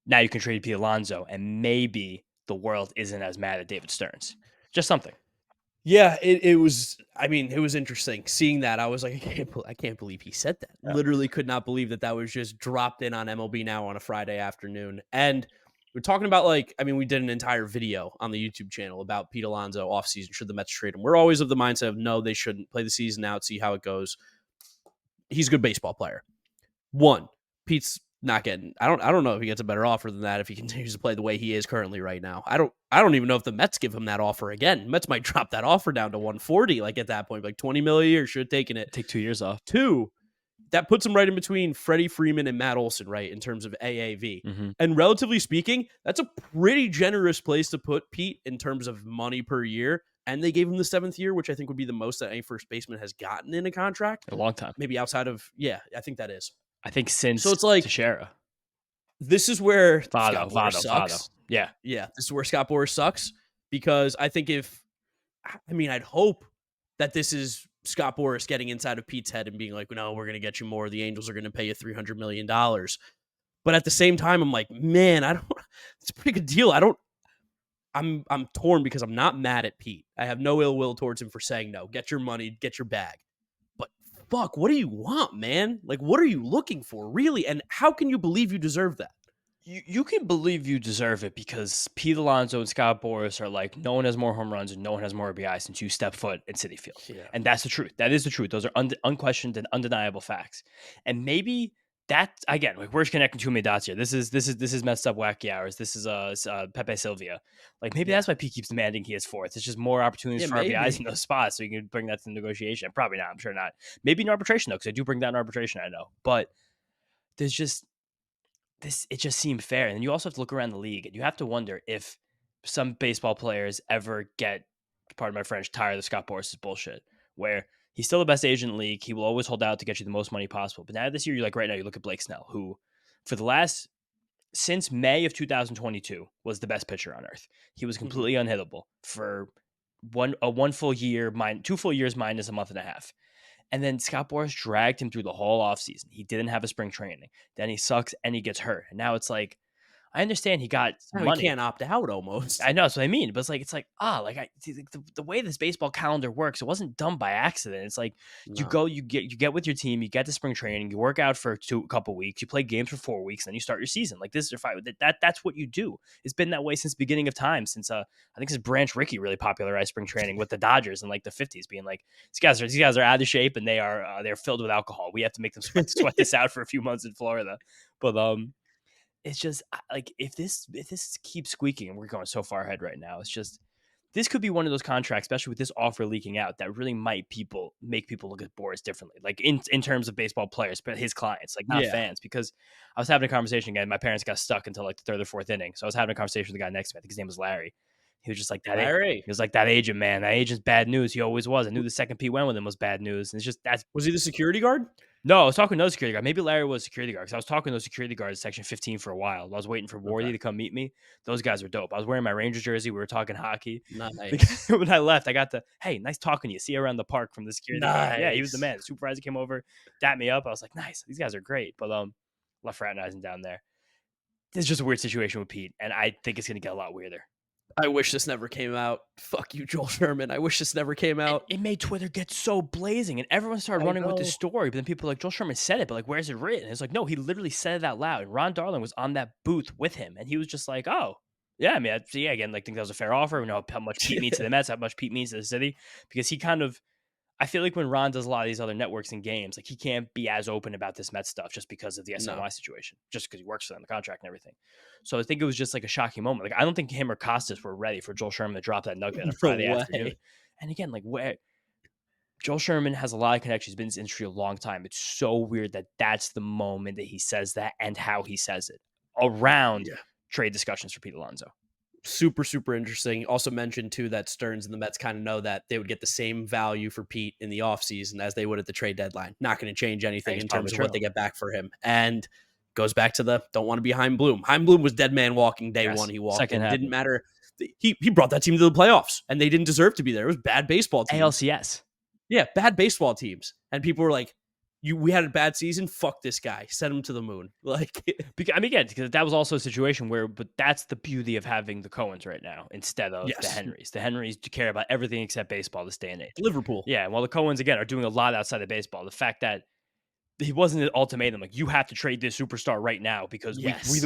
S2: now you can trade Pete Alonso, and maybe the world isn't as mad at David Stearns. Just something.
S1: Yeah, it was. I mean, it was interesting seeing that. I was like, I can't believe he said that.
S2: Yeah.
S1: Literally, could not believe that was just dropped in on MLB Now on a Friday afternoon. And we're talking about we did an entire video on the YouTube channel about Pete Alonso offseason. Should the Mets trade him? We're always of the mindset of no, they shouldn't. Play the season out, see how it goes. He's a good baseball player. Pete's not getting. I don't know if he gets a better offer than that if he continues to play the way he is currently right now. I don't even know if the Mets give him that offer again. Mets might drop that offer down to 140, like at that point, like 20 million a year. Should have taken it.
S2: Take 2 years off.
S1: 2. That puts him right in between Freddie Freeman and Matt Olson, right, in terms of AAV.
S2: Mm-hmm.
S1: And relatively speaking, that's a pretty generous place to put Pete in terms of money per year. And they gave him the 7th year, which I think would be the most that any first baseman has gotten in a contract.
S2: A long time.
S1: Maybe outside of, I think that is.
S2: I think since
S1: so it's like
S2: Teixeira.
S1: This is where
S2: Scott Boras sucks.
S1: Votto. Yeah. This is where Scott Boras sucks, because I think I'd hope that this is Scott Boras getting inside of Pete's head and being like, no, we're going to get you more. The Angels are going to pay you $300 million. But at the same time, I'm like, man, it's a pretty good deal. I'm torn because I'm not mad at Pete. I have no ill will towards him for saying no. Get your money, get your bag. But fuck, what do you want, man? Like, what are you looking for, really? And how can you believe you deserve that?
S2: You can believe you deserve it because Pete Alonso and Scott Boras are like, no one has more home runs and no one has more RBI since you step foot in Citi Field.
S1: Yeah.
S2: And that's the truth. That is the truth. Those are unquestioned and undeniable facts. And maybe that, again, like, we're just connecting too many dots here. This is Messed Up Wacky Hours. This is Pepe Sylvia. Like, maybe that's why Pete keeps demanding he is 4th. It's just more opportunities for RBIs in those spots, so you can bring that to negotiation. Probably not. I'm sure not. Maybe in arbitration, though, because I do bring that in arbitration, I know. But there's just it just seemed fair. And you also have to look around the league, and you have to wonder if some baseball players ever get, pardon my French, tired of Scott Boras' bullshit, where he's still the best agent in the league. He will always hold out to get you the most money possible. But now this year, right now, you look at Blake Snell, who since May of 2022 was the best pitcher on earth. He was completely unhittable for 2 full years minus a month and a half. And then Scott Boras dragged him through the whole offseason. He didn't have a spring training. Then he sucks and he gets hurt. And now it's like, I understand he got money.
S1: He can't opt out almost.
S2: I know, that's what I mean. But it's like the way this baseball calendar works, it wasn't done by accident. It's like you get with your team, you get to spring training, you work out for a couple weeks, you play games for 4 weeks, then you start your season. Like, this is your fight. That's what you do. It's been that way since the beginning of time. Since I think this Branch Rickey really popularized spring training with the Dodgers in like the 50s, being like, these guys are out of shape and they're filled with alcohol. We have to make them sweat this out for a few months in Florida. But it's just like, if this keeps squeaking, and we're going so far ahead right now, it's just, this could be one of those contracts, especially with this offer leaking out, that really might make people look at Boras differently, like in terms of baseball players, but his clients, like not fans. Because I was having a conversation again. My parents got stuck until like the 3rd or 4th inning, so I was having a conversation with the guy next to me. I think his name was Larry. He was just like, Larry. He was like, that agent, man. That agent's bad news. He always was. I knew the second Pete went with him was bad news. And it's just,
S1: was he the security guard?
S2: No, I was talking to no security guard. Maybe Larry was security guard because I was talking to those security guards section 15 for a while. I was waiting for Wardy to come meet me. Those guys are dope. I was wearing my Ranger jersey. We were talking hockey.
S1: Nice.
S2: When I left, I got the, hey, nice talking to you. See you around the park from the security guard. Yeah, he was the
S1: Nice.
S2: man. The supervisor came over, dapped me up. I was like, nice. These guys are great. But left fraternizing down there. It's just a weird situation with Pete, and I think it's going to get a lot weirder.
S1: I wish this never came out. Fuck you, Joel Sherman. I wish this never came out.
S2: It made Twitter get so blazing, and everyone started running with this story. But then people were like, Joel Sherman said it, but like, where's it written? And it's like, no, he literally said it out loud. And Ron Darling was on that booth with him, and he was just like, oh, yeah, I mean, again, like, think that was a fair offer. We know how much Pete means to the Mets, how much Pete means to the city, because he kind of, I feel like when Ron does a lot of these other networks and games, like he can't be as open about this Mets stuff just because of the SNY situation, just because he works for them, the contract and everything. So I think it was just like a shocking moment. Like I don't think him or Costas were ready for Joel Sherman to drop that nugget on a Friday afternoon. And again, like where Joel Sherman has a lot of connections, been in this industry a long time. It's so weird that that's the moment that he says that and how he says it around trade discussions for Pete Alonso.
S1: Super, super interesting. Also mentioned, too, that Stearns and the Mets kind of know that they would get the same value for Pete in the offseason as they would at the trade deadline. Not going to change anything in terms of what they get back for him. And goes back to the don't want to be Chaim Bloom. Chaim Bloom was dead man walking day one. He walked in. It didn't matter. He brought that team to the playoffs, and they didn't deserve to be there. It was bad baseball teams.
S2: ALCS.
S1: Yeah, bad baseball teams. And people were like, we had a bad season. Fuck this guy. Send him to the moon. Like,
S2: I mean, again, because that was also a situation where, but that's the beauty of having the Cohens right now instead of the Henrys. The Henrys care about everything except baseball this day and age.
S1: Liverpool.
S2: Yeah. While the Cohens, again, are doing a lot outside of baseball. The fact that he wasn't an ultimatum, like you have to trade this superstar right now because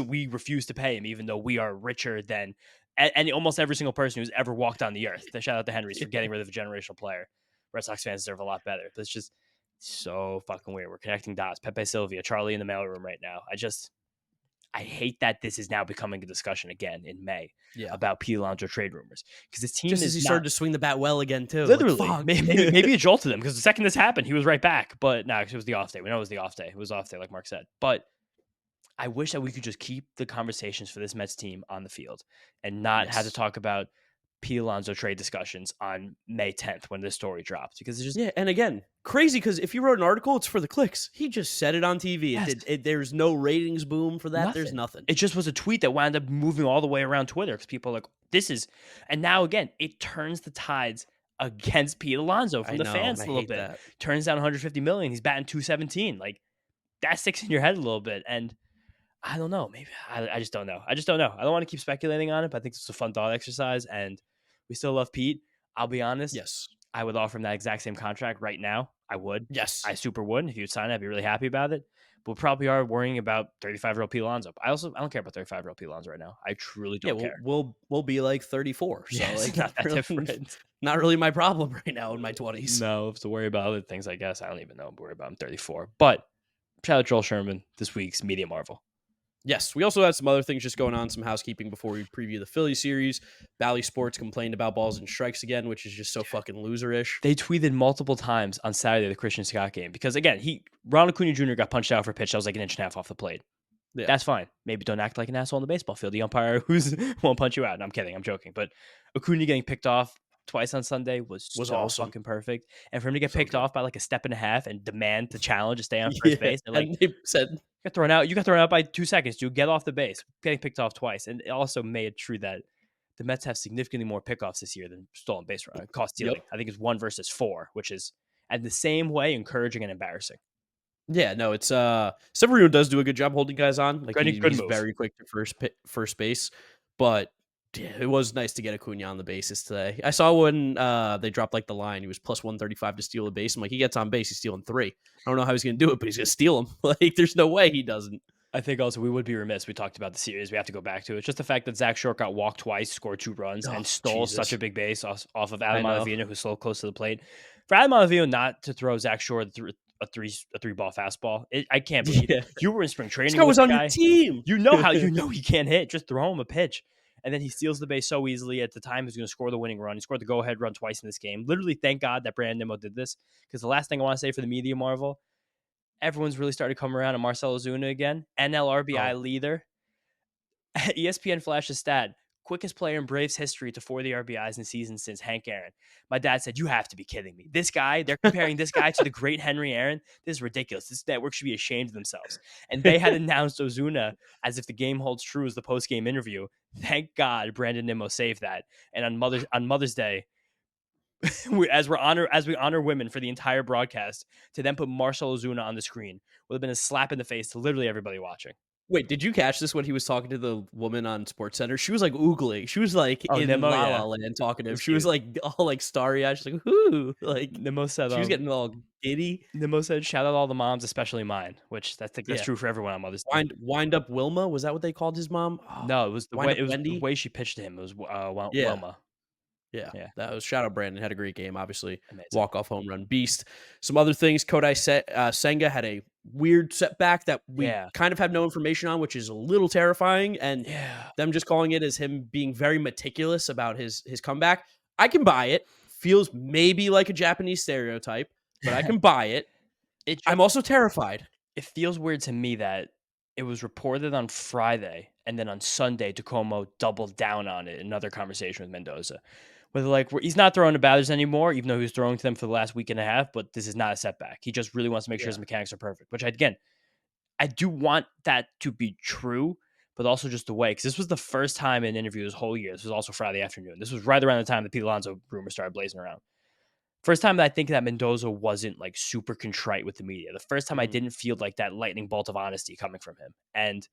S2: we refuse to pay him, even though we are richer than and almost every single person who's ever walked on the earth. Shout out to Henrys for getting rid of a generational player. Red Sox fans deserve a lot better. But it's just so fucking weird. We're connecting dots. Pepe Sylvia, Charlie in the mailroom right now. I hate that this is now becoming a discussion again in May about Pete Alonso trade rumors because this team
S1: just as he started to swing the bat well again too.
S2: Literally,
S1: like,
S2: maybe it jolted him because the second this happened, he was right back. But no, it was the off day. We know it was the off day. It was off day, like Mark said. But I wish that we could just keep the conversations for this Mets team on the field and not have to talk about Pete Alonso trade discussions on May 10th when this story drops because it's just
S1: and again crazy because if you wrote an article, it's for the clicks. He just said it on TV. There's no ratings boom for that. There's nothing.
S2: It just was a tweet that wound up moving all the way around Twitter because people are like, this is, and now again, it turns the tides against Pete Alonso from the fans a little bit. That. Turns down 150 million. He's batting 217. Like that sticks in your head a little bit. And I don't know. Maybe I just don't know. I don't want to keep speculating on it, but I think it's a fun thought exercise and we still love Pete. I'll be honest.
S1: Yes.
S2: I would offer him that exact same contract right now. I would.
S1: Yes.
S2: I super would. If you would sign it, I'd be really happy about it. But we probably are worrying about 35-year-old Pete Alonso. I don't care about 35-year-old Pete Alonso right now. I truly don't care.
S1: We'll be like 34. So like
S2: not that different.
S1: Not really my problem right now in my 20s.
S2: No, to worry about other things, I guess. I don't even know. I'm worried about I'm 34. But shout out Joel Sherman, this week's Media Marvel.
S1: Yes, we also had some other things just going on, some housekeeping before we preview the Phillies series. Bally Sports complained about balls and strikes again, which is just so fucking loser-ish.
S2: They tweeted multiple times on Saturday the Christian Scott game because, again, Ronald Acuna Jr. got punched out for a pitch that was like an inch and a half off the plate. Yeah. That's fine. Maybe don't act like an asshole on the baseball field. The umpire won't punch you out. No, I'm kidding. I'm joking. But Acuna getting picked off twice on Sunday was so awesome. Fucking perfect. And for him to get picked off by like a step and a half and demand to challenge to stay on first base. And like,
S1: they said,
S2: you got thrown out by 2 seconds, dude. Get off the base. Getting picked off twice. And it also made it true that the Mets have significally more pickoffs this year than stolen base run. Cost stealing. I think it's 1 versus 4, which is at the same way encouraging and embarrassing.
S1: Yeah, no, it's Severino does do a good job holding guys on. Like he's very quick to first base, but yeah, it was nice to get Acuna on the bases today. I saw when they dropped like the line, he was plus 135 to steal a base. I'm like, he gets on base, he's stealing 3. I don't know how he's going to do it, but he's going to steal them. Like, there's no way he doesn't.
S2: I think also we would be remiss. We talked about the series. We have to go back to it. It's just the fact that Zach Short got walked twice, scored 2 runs, and stole such a big base off of Adam Ottavino, who's so close to the plate. For Adam Ottavino not to throw Zach Short a 3-ball fastball, I can't believe you were in spring training.
S1: This guy was on your team.
S2: You know he can't hit. Just throw him a pitch. And then he steals the base so easily. At the time, he's going to score the winning run. He scored the go-ahead run twice in this game. Literally, thank God that Brandon Nimmo did this. Because the last thing I want to say for the Media Marvel, everyone's really started to come around on Marcell Ozuna again. NL RBI leader. ESPN flashed a stat. quickest player in Braves history to 40 RBIs in a season since Hank Aaron. My dad said, you have to be kidding me. This guy, they're comparing this guy to the great Henry Aaron. This is ridiculous. This network should be ashamed of themselves. And they had announced Ozuna as if the game holds true as the post-game interview. Thank God Brandon Nimmo saved that. And on Mother's Day, as we honor women for the entire broadcast, to then put Marcell Ozuna on the screen would have been a slap in the face to literally everybody watching.
S1: Wait, did you catch this when he was talking to the woman on SportsCenter? She was like oogling. She was like in
S2: Nimmo,
S1: La
S2: yeah.
S1: La Land talking to him.
S2: It's
S1: She was like all like starry eyed. She's like, "Whoo!" Like
S2: Nimmo said,
S1: she was getting all giddy.
S2: Nimmo said, "Shout out all the moms, especially mine," which that's true for everyone on Mother's Day.
S1: Wind up Wilma, was that what they called his mom? Oh,
S2: No, it was the way
S1: Wendy?
S2: the way she pitched to him. It was
S1: Yeah.
S2: Wilma.
S1: Yeah,
S2: Yeah.
S1: that was shout out Brandon. Had a great game, obviously.
S2: Amazing.
S1: Walk-off home run beast. Some other things, Kodai Senga had a weird setback that we kind of have no information on, which is a little terrifying. And them just calling it as him being very meticulous about his comeback. I can buy it. Feels maybe like a Japanese stereotype, but I can buy it. I'm also terrified.
S2: It feels weird to me that it was reported on Friday, and then on Sunday, Tacoma doubled down on it in another conversation with Mendoza. Where like, he's not throwing to batters anymore, even though he was throwing to them for the last week and a half, but this is not a setback. He just really wants to make sure his mechanics are perfect, which I do want that to be true, but also just the way, because this was the first time in an interview this whole year. This was also Friday afternoon. This was right around the time the Pete Alonso rumor started blazing around. First time that I think that Mendoza wasn't like super contrite with the media. The first time I didn't feel like that lightning bolt of honesty coming from him. And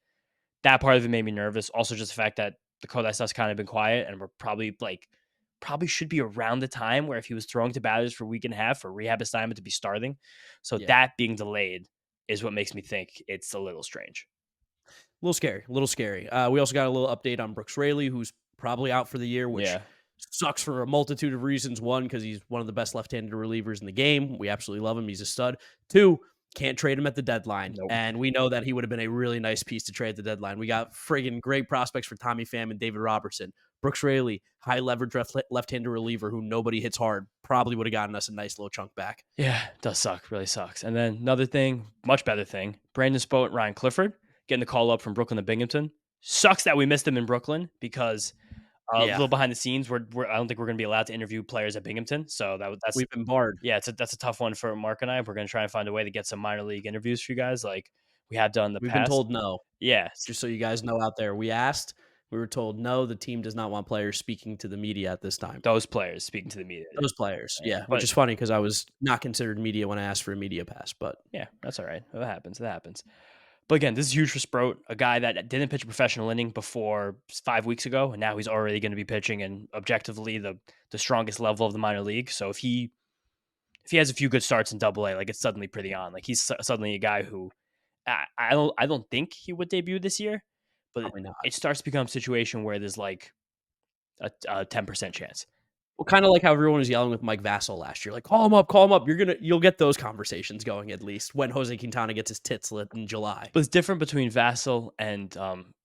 S2: that part of it made me nervous. Also, just the fact that the Kodai stuff's kind of been quiet, and we're probably should be around the time where if he was throwing to batters for a week and a half for rehab assignment to be starting. So that being delayed is what makes me think it's a little strange.
S1: A little scary. We also got a little update on Brooks Raley, who's probably out for the year, which sucks for a multitude of reasons. One, because he's one of the best left-handed relievers in the game. We absolutely love him. He's a stud. Two, can't trade him at the deadline.
S2: Nope.
S1: And we know that he would have been a really nice piece to trade at the deadline. We got friggin' great prospects for Tommy Pham and David Robertson. Brooks Raley, high leverage left-handed reliever who nobody hits hard, probably would have gotten us a nice little chunk back.
S2: Yeah, it does suck. Really sucks. And then another thing, much better thing, Brandon Spoat and Ryan Clifford getting the call up from Brooklyn to Binghamton. Sucks that we missed them in Brooklyn because a little behind the scenes, I don't think we're going to be allowed to interview players at Binghamton. So that's
S1: we've been barred.
S2: Yeah, that's a tough one for Mark and I. We're going to try and find a way to get some minor league interviews for you guys, like we have done in the past.
S1: We've been told no.
S2: Yeah,
S1: just so you guys know out there, we asked. We were told no. The team does not want players speaking to the media at this time.
S2: Those players speaking to the media.
S1: Those players, which is funny because I was not considered media when I asked for a media pass. But
S2: yeah, that's all right. That happens. But again, this is huge for Sproat, a guy that didn't pitch a professional inning before 5 weeks ago, and now he's already going to be pitching in objectively the strongest level of the minor league. So if he has a few good starts in Double-A, like it's suddenly pretty on. Like he's suddenly a guy who I don't think he would debut this year, but it starts to become a situation where there's like a 10% chance.
S1: Well, kind of like how everyone was yelling with Mike Vassell last year, like call him up. You'll get those conversations going at least when José Quintana gets his tits lit in July.
S2: But it's different between Vassell and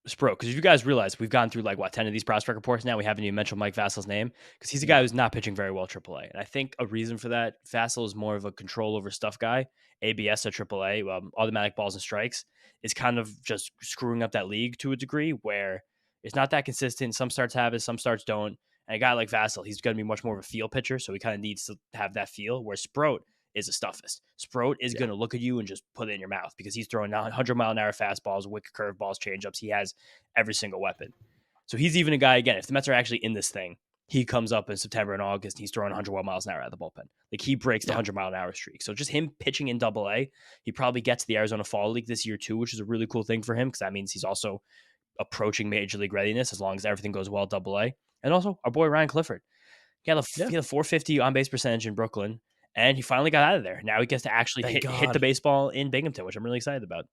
S2: Sproat, because if you guys realize, we've gone through 10 of these prospect reports now. We haven't even mentioned Mike Vassell's name because he's a guy who's not pitching very well AAA, and I think a reason for that, Vassell is more of a control over stuff guy. ABS at AAA, automatic balls and strikes, is kind of just screwing up that league to a degree where it's not that consistent. Some starts have it, some starts don't. And a guy like Vassell, he's going to be much more of a feel pitcher, so he kind of needs to have that feel, where Sproat is a stuffist. Sproat is going to look at you and just put it in your mouth because he's throwing 100-mile-an-hour fastballs, wicked curveballs, changeups. He has every single weapon. So he's even a guy, again, if the Mets are actually in this thing, he comes up in September and August, and he's throwing 101 miles an hour out of the bullpen. Like, he breaks the 100-mile-an-hour streak. So just him pitching in Double-A, he probably gets to the Arizona Fall League this year too, which is a really cool thing for him because that means he's also approaching major league readiness as long as everything goes well at Double-A. And also, our boy Ryan Clifford. He had a 450 on-base percentage in Brooklyn, and he finally got out of there. Now he gets to actually hit the baseball in Binghamton, which I'm really excited about.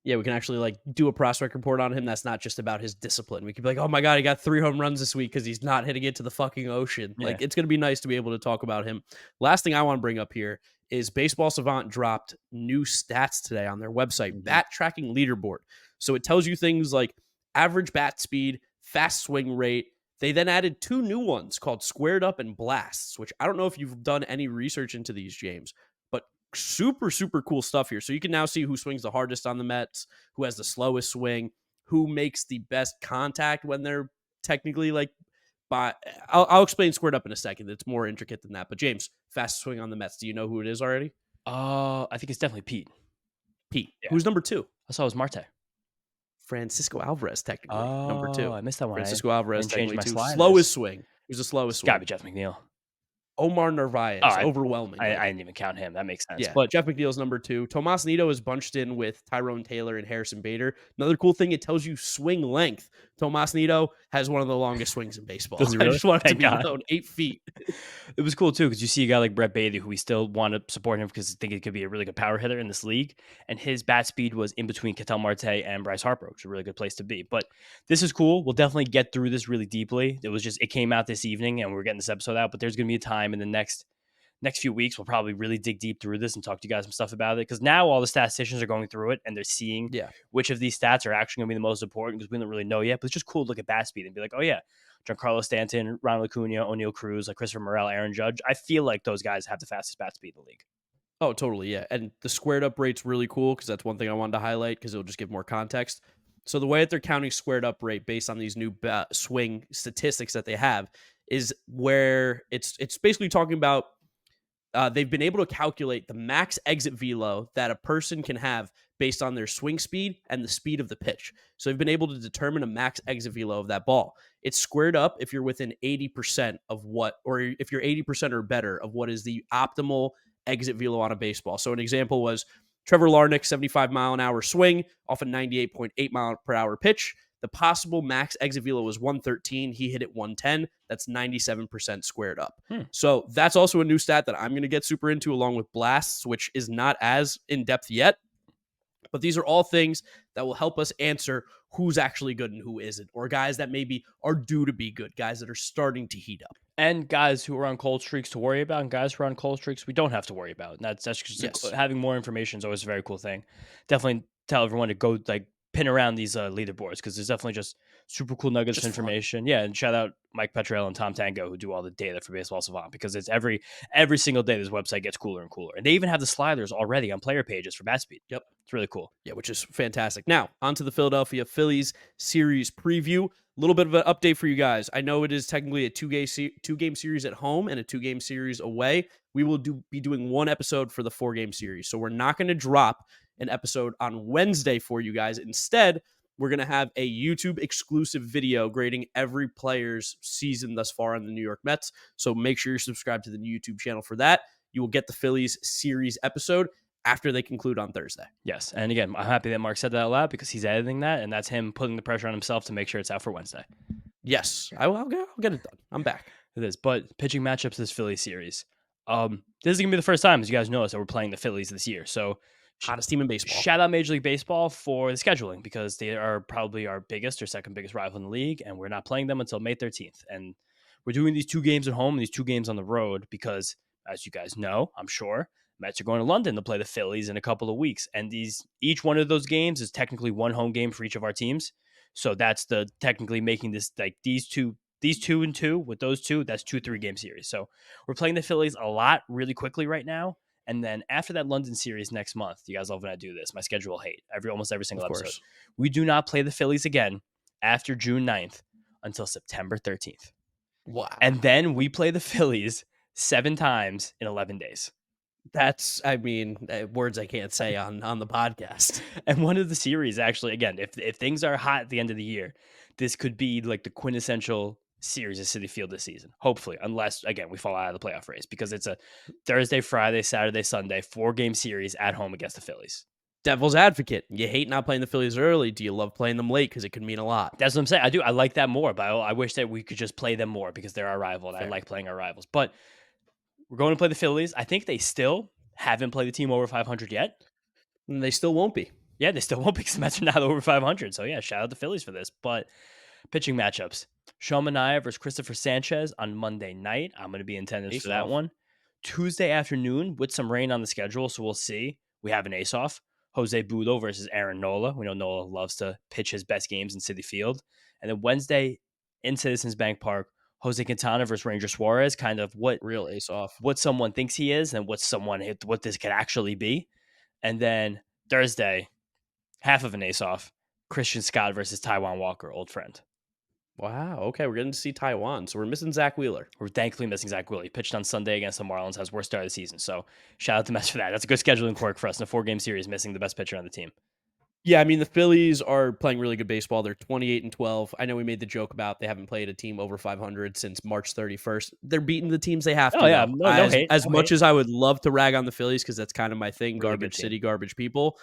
S1: Yeah, we can actually do a prospect report on him that's not just about his discipline. We could be like, oh my God, he got 3 home runs this week because he's not hitting it to the fucking ocean. Yeah. It's going to be nice to be able to talk about him. Last thing I want to bring up here is Baseball Savant dropped new stats today on their website, bat tracking leaderboard. So it tells you things like average bat speed, fast swing rate. They then added 2 new ones called Squared Up and Blasts, which I don't know if you've done any research into these, James, but super, super cool stuff here. So you can now see who swings the hardest on the Mets, who has the slowest swing, who makes the best contact when they're technically like, but I'll explain squared up in a second. It's more intricate than that. But James, fastest swing on the Mets. Do you know who it is already?
S2: I think it's definitely Pete.
S1: Pete.
S2: Yeah.
S1: Who's number 2?
S2: I saw it was Marte.
S1: Francisco Alvarez, technically number
S2: Oh,
S1: 2.
S2: I missed that one.
S1: Francisco Alvarez,
S2: I didn't change
S1: technically
S2: my
S1: 2.
S2: sliders.
S1: Slowest swing. Who's the slowest
S2: It's got to
S1: swing?
S2: be Jeff McNeil.
S1: Omar Narvaez,
S2: Oh,
S1: overwhelmingly.
S2: I didn't even count him. That makes sense.
S1: Yeah,
S2: But
S1: Jeff McNeil's number 2. Tomas Nido is bunched in with Tyrone Taylor and Harrison Bader. Another cool thing, it tells you swing length. Tomas Nido has one of the longest swings in baseball.
S2: Does he
S1: I
S2: really?
S1: just want it to
S2: Thank
S1: be
S2: God.
S1: known, 8 feet.
S2: it was cool too because you see a guy like Brett Baty, who we still want to support him because I think he could be a really good power hitter in this league, and his bat speed was in between Ketel Marte and Bryce Harper, which is a really good place to be. But this is cool. We'll definitely get through this really deeply. It came out this evening, and we're getting this episode out. But there's going to be a time in the next few weeks we'll probably really dig deep through this and talk to you guys some stuff about it, because now all the statisticians are going through it and they're seeing which of these stats are actually going to be the most important, because we don't really know yet. But it's just cool to look at bat speed and be like, oh yeah, Giancarlo Stanton, Ronald Acuna, O'Neal Cruz, like Christopher Morel, Aaron Judge. I feel like those guys have the fastest bat speed in the league.
S1: Oh, totally, yeah. And the squared up rate's really cool because that's one thing I wanted to highlight because it'll just give more context. So the way that they're counting squared up rate based on these new swing statistics that they have is where it's basically talking about they've been able to calculate the max exit velo that a person can have based on their swing speed and the speed of the pitch. So they've been able to determine a max exit velo of that ball. It's squared up if you're within 80% of what, or if you're 80% or better of what is the optimal exit velo on a baseball. So an example was Trevor Larnach, 75-mile-an-hour swing off a 98.8-mile-per-hour pitch. The possible max exit velo was 113. He hit it 110. That's 97% squared up. So that's also a new stat that I'm going to get super into, along with blasts, which is not as in-depth yet. But these are all things that will help us answer who's actually good and who isn't, or guys that maybe are due to be good, guys that are starting to heat up.
S2: And guys who are on cold streaks to worry about, and guys who are on cold streaks we don't have to worry about. And that's just having more information is always a very cool thing. Definitely tell everyone to go pin around these leaderboards, because there's definitely just super cool nuggets of information. Fun. Yeah, and shout out Mike Petrell and Tom Tango, who do all the data for Baseball Savant, because it's every single day this website gets cooler and cooler. And they even have the sliders already on player pages for bat speed. Yep. It's really cool.
S1: Yeah, which is fantastic. Now, on to the Philadelphia Phillies series preview. A little bit of an update for you guys. I know it is technically a two-game series at home and a 2-game series away. We will be doing one episode for the 4-game series. So we're not going to drop an episode on Wednesday for you guys. Instead, we're going to have a YouTube exclusive video grading every player's season thus far on the New York Mets. So make sure you're subscribed to the YouTube channel for that. You will get the Phillies series episode after they conclude on Thursday.
S2: Yes. And again, I'm happy that Mark said that out loud, because he's editing that, and that's him putting the pressure on himself to make sure it's out for Wednesday.
S1: Yes. I'll get it done. I'm back.
S2: It is. But pitching matchups this Phillies series. This is going to be the first time, as you guys notice, that we're playing the Phillies this year. So
S1: hottest team in baseball.
S2: Shout out Major League Baseball for the scheduling, because they are probably our biggest or second biggest rival in the league, and we're not playing them until May 13th. And we're doing these 2 games at home and these 2 games on the road because, as you guys know, I'm sure, Mets are going to London to play the Phillies in a couple of weeks. And each one of those games is technically one home game for each of our teams. So that's technically making this these two and two with those two, that's 2 3-game series. So we're playing the Phillies a lot really quickly right now. And then after that London series next month, you guys love when I do this. My schedule will hate almost every single episode. We do not play the Phillies again after June 9th until September 13th.
S1: Wow.
S2: And then we play the Phillies 7 times in 11 days.
S1: That's, words I can't say on the podcast.
S2: And one of the series, actually, again, if things are hot at the end of the year, this could be like the quintessential series at Citi Field this season, hopefully, unless, again, we fall out of the playoff race, because it's a Thursday, Friday, Saturday, Sunday, 4-game series at home against the Phillies.
S1: Devil's advocate. You hate not playing the Phillies early. Do you love playing them late? Because it could mean a lot.
S2: That's what I'm saying. I do. I like that more, but I wish that we could just play them more, because they're our rival, and I like playing our rivals. But we're going to play the Phillies. I think they still haven't played a team over 500 yet.
S1: And they still won't be.
S2: Yeah, they still won't be, because the Mets are not over 500. So, yeah, shout out the Phillies for this. But pitching matchups. Sean Manaea versus Christopher Sanchez on Monday night. I'm going to be in attendance for that one. Tuesday afternoon with some rain on the schedule, so we'll see. We have an ace-off. Jose Budo versus Aaron Nola. We know Nola loves to pitch his best games in Citi Field. And then Wednesday in Citizens Bank Park, Jose Quintana versus Ranger Suarez, kind of what
S1: real ace-off,
S2: what someone thinks he is and what this could actually be. And then Thursday, half of an ace-off, Christian Scott versus Taijuan Walker, old friend.
S1: Wow. Okay, we're getting to see Taiwan, so we're missing Zach Wheeler.
S2: We're thankfully missing Zach Wheeler. He pitched on Sunday against the Marlins, has worst start of the season. So shout out to Mets for that. That's a good scheduling quirk for us in a 4-game series, missing the best pitcher on the team.
S1: Yeah, I mean the Phillies are playing really good baseball. They're 28-12. I know we made the joke about they haven't played a team over 500 since March 31st. They're beating the teams they have to.
S2: Oh yeah,
S1: Though.
S2: no hate.
S1: As
S2: No
S1: much
S2: hate.
S1: as I would love to rag on the Phillies because that's kind of my thing,
S2: Really good
S1: garbage
S2: team.
S1: city, garbage people.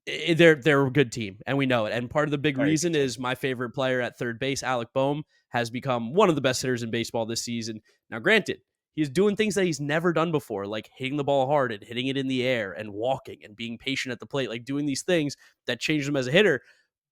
S1: They're a good team, and we know it. And part of the big
S2: Very
S1: reason
S2: good team.
S1: is my favorite player at third base, Alec Boehm, has become one of the best hitters in baseball this season. Now, granted, he's doing things that he's never done before, like hitting the ball hard and hitting it in the air and walking and being patient at the plate, like doing these things that changed him as a hitter.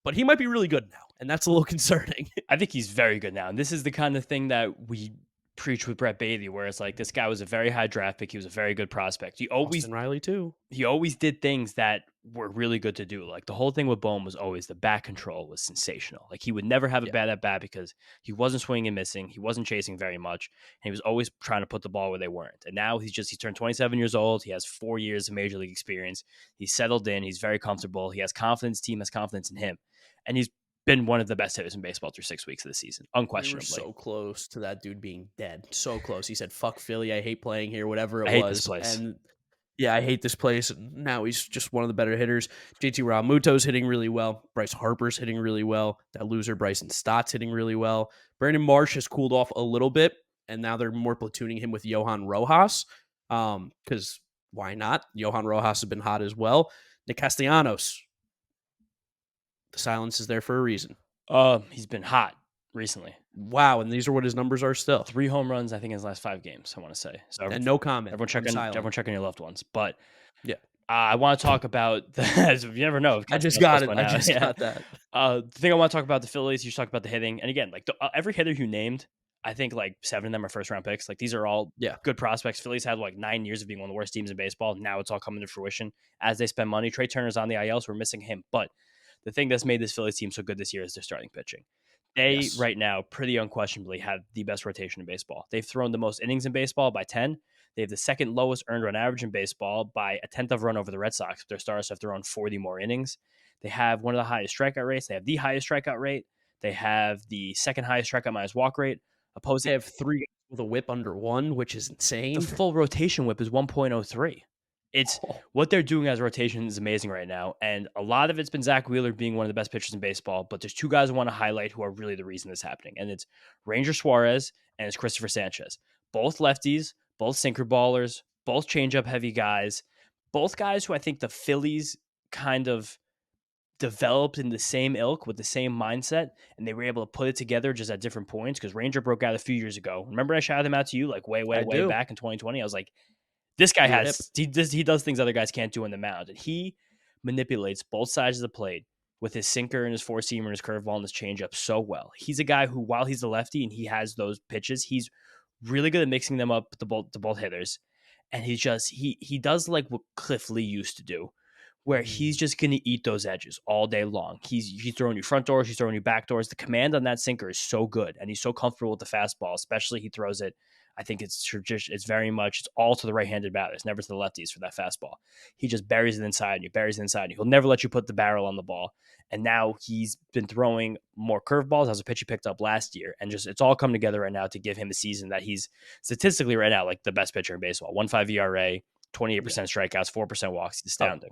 S1: But he might be really good now, and that's a little concerning.
S2: I think he's very good now. And this is the kind of thing that we preach with Brett Baty, where it's like this guy was a very high draft pick. He was a very good prospect.
S1: Austin Riley, too.
S2: He always did things that were really good to do. Like the whole thing with Bohm was always the bat control was sensational. Like he would never have a bad at bat because he wasn't swinging and missing. He wasn't chasing very much. And he was always trying to put the ball where they weren't. And now he's turned 27 years old. He has 4 years of major league experience. He's settled in. He's very comfortable. He has confidence. Team has confidence in him. And he's been one of the best hitters in baseball through 6 weeks of the season, unquestionably.
S1: We were so close to that dude being dead. So close. He said, "Fuck Philly. I hate playing here." Whatever it
S2: I hate
S1: was.
S2: this place.
S1: And yeah, I hate this place. And now he's just one of the better hitters. JT Realmuto's hitting really well. Bryce Harper's hitting really well. That loser Bryson Stott's hitting really well. Brandon Marsh has cooled off a little bit, and now they're more platooning him with Johan Rojas. Because why not? Johan Rojas has been hot as well. Nick Castellanos. The silence is there for a reason.
S2: He's been hot recently.
S1: Wow, and these are what his numbers are still.
S2: 3 home runs, I think, in his last 5 games, I want to say. So
S1: and no comment.
S2: Everyone check on your loved ones. But
S1: yeah,
S2: I want to talk about you never know.
S1: I just got it. I just got that.
S2: The thing I want to talk about the Phillies, you talk about the hitting. And again, like every hitter you named, I think like 7 of them are first round picks. Like these are all good prospects. Phillies had like 9 years of being one of the worst teams in baseball. Now it's all coming to fruition as they spend money. Trey Turner's on the IL, so we're missing him. But the thing that's made this Phillies team so good this year is their starting pitching. They right now pretty unquestionably have the best rotation in baseball. They've thrown the most innings in baseball by 10. They have the second lowest earned run average in baseball by a 10th of a run over the Red Sox. Their stars have thrown 40 more innings. They have one of the highest strikeout rates. They have the highest strikeout rate. They have the second highest strikeout minus walk rate.
S1: They have 3 with a whip under 1, which is insane.
S2: The full rotation whip is 1.03. It's what they're doing as a rotation is amazing right now. And a lot of it's been Zach Wheeler being one of the best pitchers in baseball. But there's 2 guys I want to highlight who are really the reason this is happening. And it's Ranger Suarez and it's Christopher Sanchez. Both lefties, both sinker ballers, both changeup heavy guys, both guys who I think the Phillies kind of developed in the same ilk with the same mindset, and they were able to put it together just at different points because Ranger broke out a few years ago. Remember I shouted him out to you like way back in 2020? I was like, this guy he does things other guys can't do on the mound, and he manipulates both sides of the plate with his sinker and his 4-seamer and his curveball and his changeup so well. He's a guy who, while he's a lefty and he has those pitches, he's really good at mixing them up to both hitters. And he does like what Cliff Lee used to do, where he's just going to eat those edges all day long. He's throwing you front doors, he's throwing you back doors. The command on that sinker is so good, and he's so comfortable with the fastball, especially he throws it. I think it's all to the right-handed batters, never to the lefties for that fastball. He just buries it inside you, He'll never let you put the barrel on the ball. And now he's been throwing more curveballs as a pitch he picked up last year. And just it's all come together right now to give him a season that he's statistically right now like the best pitcher in baseball. 1.5 ERA, 28% strikeouts, 4% walks. It's astounding.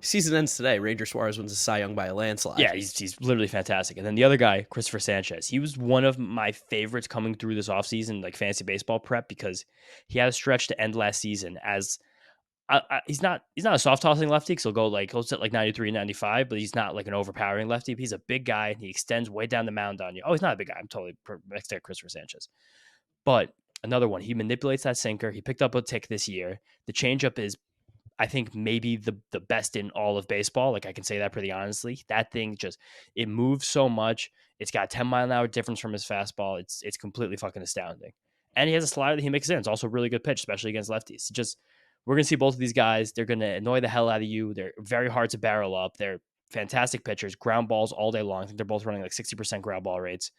S1: Season ends today. Ranger Suarez wins the Cy Young by a landslide.
S2: Yeah, he's literally fantastic. And then the other guy, Christopher Sanchez, he was one of my favorites coming through this offseason, like fantasy baseball prep, because he had a stretch to end last season as he's not a soft tossing lefty because he'll sit like 93, 95, but he's not like an overpowering lefty. He's a big guy and he extends way down the mound on you. Oh, he's not a big guy. I'm totally next to Christopher Sanchez. But another one, he manipulates that sinker. He picked up a tick this year. The changeup is, I think, maybe the best in all of baseball. Like I can say that pretty honestly. That thing it moves so much. It's got a 10-mile-an-hour difference from his fastball. It's completely fucking astounding. And he has a slider that he mixes in. It's also a really good pitch, especially against lefties. We're going to see both of these guys. They're going to annoy the hell out of you. They're very hard to barrel up. They're fantastic pitchers, ground balls all day long. I think they're both running like 60% ground ball rates.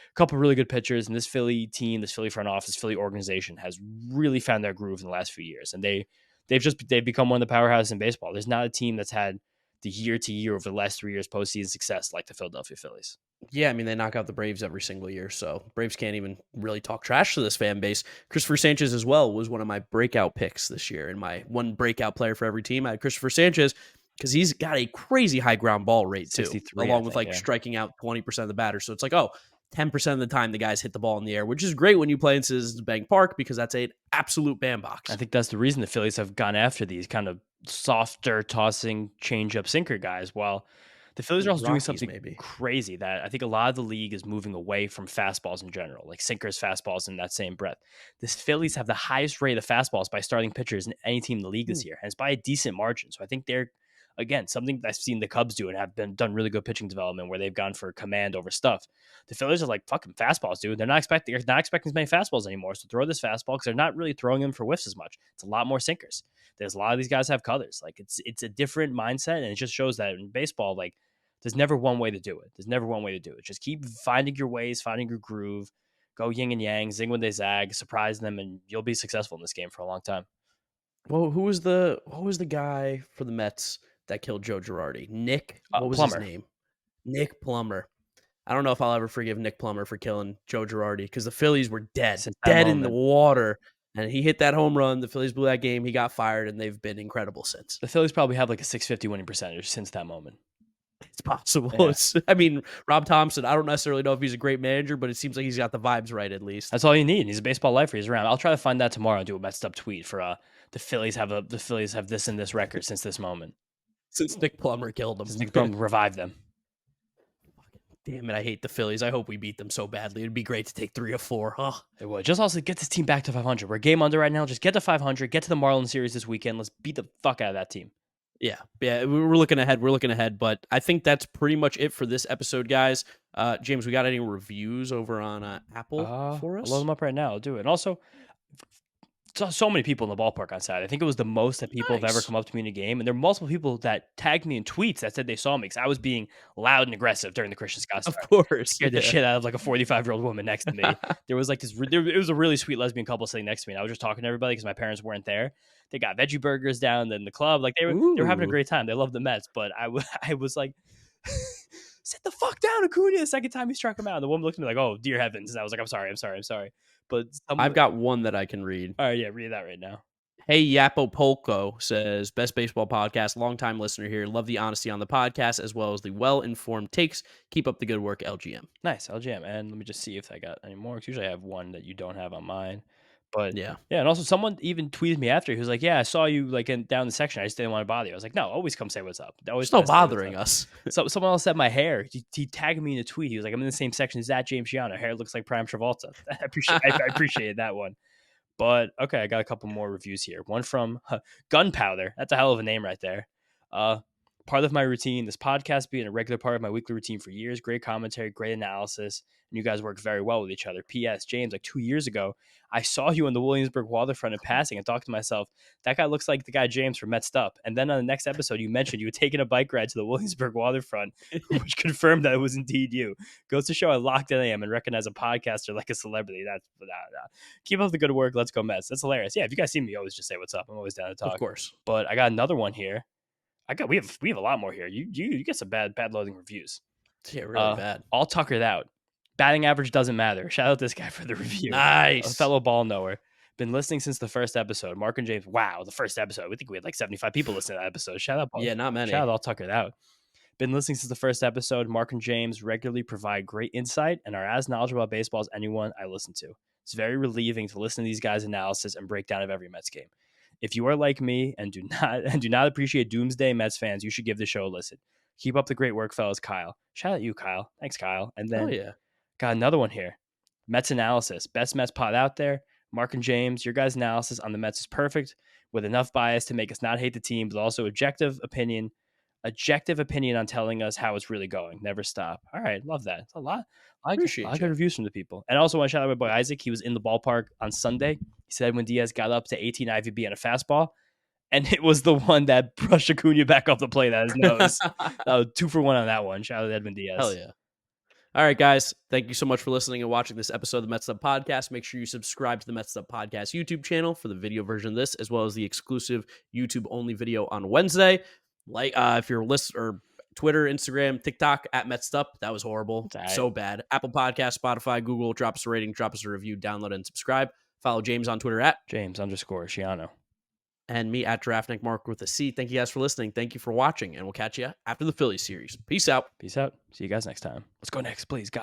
S2: A couple really good pitchers, and this Philly team, this Philly front office, Philly organization has really found their groove in the last few years. And they've become one of the powerhouses in baseball. There's not a team that's had the year to year over the last 3 years postseason success like the Philadelphia Phillies.
S1: Yeah, I mean, they knock out the Braves every single year, so Braves can't even really talk trash to this fan base. Christopher Sanchez as well was one of my breakout picks this year, and my one breakout player for every team. I had Christopher Sanchez because he's got a crazy high ground ball rate too,
S2: 63,
S1: along
S2: I
S1: with
S2: think,
S1: like
S2: yeah.
S1: striking out 20% of the batters. So it's like, 10% of the time the guys hit the ball in the air, which is great when you play in Citizens Bank Park because that's an absolute bandbox.
S2: I think that's the reason the Phillies have gone after these kind of softer tossing change-up sinker guys, while the Phillies are also doing
S1: Rockies,
S2: something
S1: maybe.
S2: crazy that I think a lot of the league is moving away from fastballs in general, like sinkers, fastballs in that same breath. The Phillies have the highest rate of fastballs by starting pitchers in any team in the league this year, and it's by a decent margin. So I think they're, again, something I've seen the Cubs do and have done really good pitching development where they've gone for command over stuff. The Phillies are like, fucking fastballs, dude. They're not expecting as many fastballs anymore. So throw this fastball because they're not really throwing them for whiffs as much. It's a lot more sinkers. There's a lot of these guys have cutters. Like it's a different mindset, and it just shows that in baseball, like there's never one way to do it. There's never one way to do it. Just keep finding your ways, finding your groove, go yin and yang, zing when they zag, surprise them, and you'll be successful in this game for a long time.
S1: Well, who was the guy for the Mets that killed Joe Girardi? Nick, what was
S2: Plummer.
S1: his name? Nick Plummer. I don't know if I'll ever forgive Nick Plummer for killing Joe Girardi because the Phillies were dead in the water. And he hit that home run. The Phillies blew that game. He got fired, and they've been incredible since.
S2: The Phillies probably have like a 650 winning percentage since that moment.
S1: It's possible.
S2: Yeah.
S1: I mean, Rob Thompson, I don't necessarily know if he's a great manager, but it seems like he's got the vibes right at least.
S2: That's all you need. He's a baseball lifer. He's around. I'll try to find that tomorrow and do a Mets'd up tweet for the Phillies have this and this record since this moment.
S1: Since Nick Plummer killed them.
S2: Since Nick Plummer revived them.
S1: Damn it, I hate the Phillies. I hope we beat them so badly. It'd be great to take 3 or 4. Huh?
S2: It would. Just also get this team back to 500. We're game under right now. Just get to 500. Get to the Marlins series this weekend. Let's beat the fuck out of that team.
S1: Yeah, we're looking ahead, but I think that's pretty much it for this episode, guys. James, we got any reviews over on Apple for us?
S2: I'll load them up right now. I'll do it. And also, so many people in the ballpark on Saturday. I think it was the most that people have ever come up to me in a game. And there are multiple people that tagged me in tweets that said they saw me because I was being loud and aggressive during the Christian Scott start.
S1: Of course.
S2: Scared the shit out of like a 45-year-old woman next to me. There was like it was a really sweet lesbian couple sitting next to me. And I was just talking to everybody because my parents weren't there. They got veggie burgers down in the club. Like they were having a great time. They loved the Mets. But I was like, sit the fuck down, Acuna. The second time he struck him out. And the woman looked at me like, oh, dear heavens. And I was like, I'm sorry. But
S1: I've got one that I can read.
S2: All right, yeah, read that right now.
S1: Hey, Yapo Polko says, best baseball podcast, longtime listener here. Love the honesty on the podcast as well as the well-informed takes. Keep up the good work, LGM.
S2: Nice, LGM. And let me just see if I got any more. Usually I have one that you don't have on mine. But
S1: yeah.
S2: And also someone even tweeted me after. He was like, yeah, I saw you like down the section. I just didn't want to bother you. I was like, no, always come say what's up.
S1: There's no bothering us.
S2: So someone else said my hair. He tagged me in a tweet. He was like, I'm in the same section as that James Giano. Hair looks like Prime Travolta. I appreciated that one. But okay, I got a couple more reviews here. One from Gunpowder. That's a hell of a name right there. Part of my routine, this podcast being a regular part of my weekly routine for years. Great commentary, great analysis, and you guys work very well with each other. P.S. James, like 2 years ago, I saw you on the Williamsburg waterfront in passing and thought to myself, that guy looks like the guy James from Mets'd Up. And then on the next episode, you mentioned you had taken a bike ride to the Williamsburg waterfront, which confirmed that it was indeed you. Goes to show how locked in I am and recognize a podcaster like a celebrity. That's keep up the good work. Let's go Mets. That's hilarious. Yeah, if you guys see me, always just say what's up. I'm always down to talk.
S1: Of course.
S2: But I got another one here. We have a lot more here. You get some bad loading reviews.
S1: Yeah, really bad.
S2: All tuckered out. Batting average doesn't matter. Shout out this guy for the review.
S1: Nice.
S2: A fellow ball knower. Been listening since the first episode. Mark and James. Wow, the first episode. We think we had like 75 people listening to that episode. Shout out.
S1: Yeah, not many.
S2: Shout out all tuckered out. Been listening since the first episode. Mark and James regularly provide great insight and are as knowledgeable about baseball as anyone I listen to. It's very relieving to listen to these guys' analysis and breakdown of every Mets game. If you are like me and do not appreciate Doomsday Mets fans, you should give the show a listen. Keep up the great work, fellas. Kyle. Shout out you, Kyle. Thanks, Kyle. And then got another one here. Mets analysis. Best Mets pod out there. Mark and James, your guys' analysis on the Mets is perfect with enough bias to make us not hate the team, but also objective opinion on telling us how it's really going. Never stop. All right. Love that. It's a lot. I appreciate a lot of good reviews from the people. And I also want to shout out my boy Isaac. He was in the ballpark on Sunday. He said when Diaz got up to 18 IVB on a fastball, and it was the one that brushed Acuna back off the plate at his nose. 2 for 1 on that one. Shout out to Edwin Diaz.
S1: Hell yeah. All right, guys. Thank you so much for listening and watching this episode of the Mets'd Up Podcast. Make sure you subscribe to the Mets'd Up Podcast YouTube channel for the video version of this, as well as the exclusive YouTube-only video on Wednesday. Like if you're or Twitter, Instagram, TikTok at Mets'd Up. That was horrible. So bad. Apple Podcast, Spotify, Google. Drop us a rating, drop us a review, download and subscribe. Follow James on Twitter at
S2: James_Shiano.
S1: And me at Draftnik Mark with a C. Thank you guys for listening. Thank you for watching. And we'll catch you after the Phillies series. Peace out.
S2: Peace out. See you guys next time. Let's go next, please. God.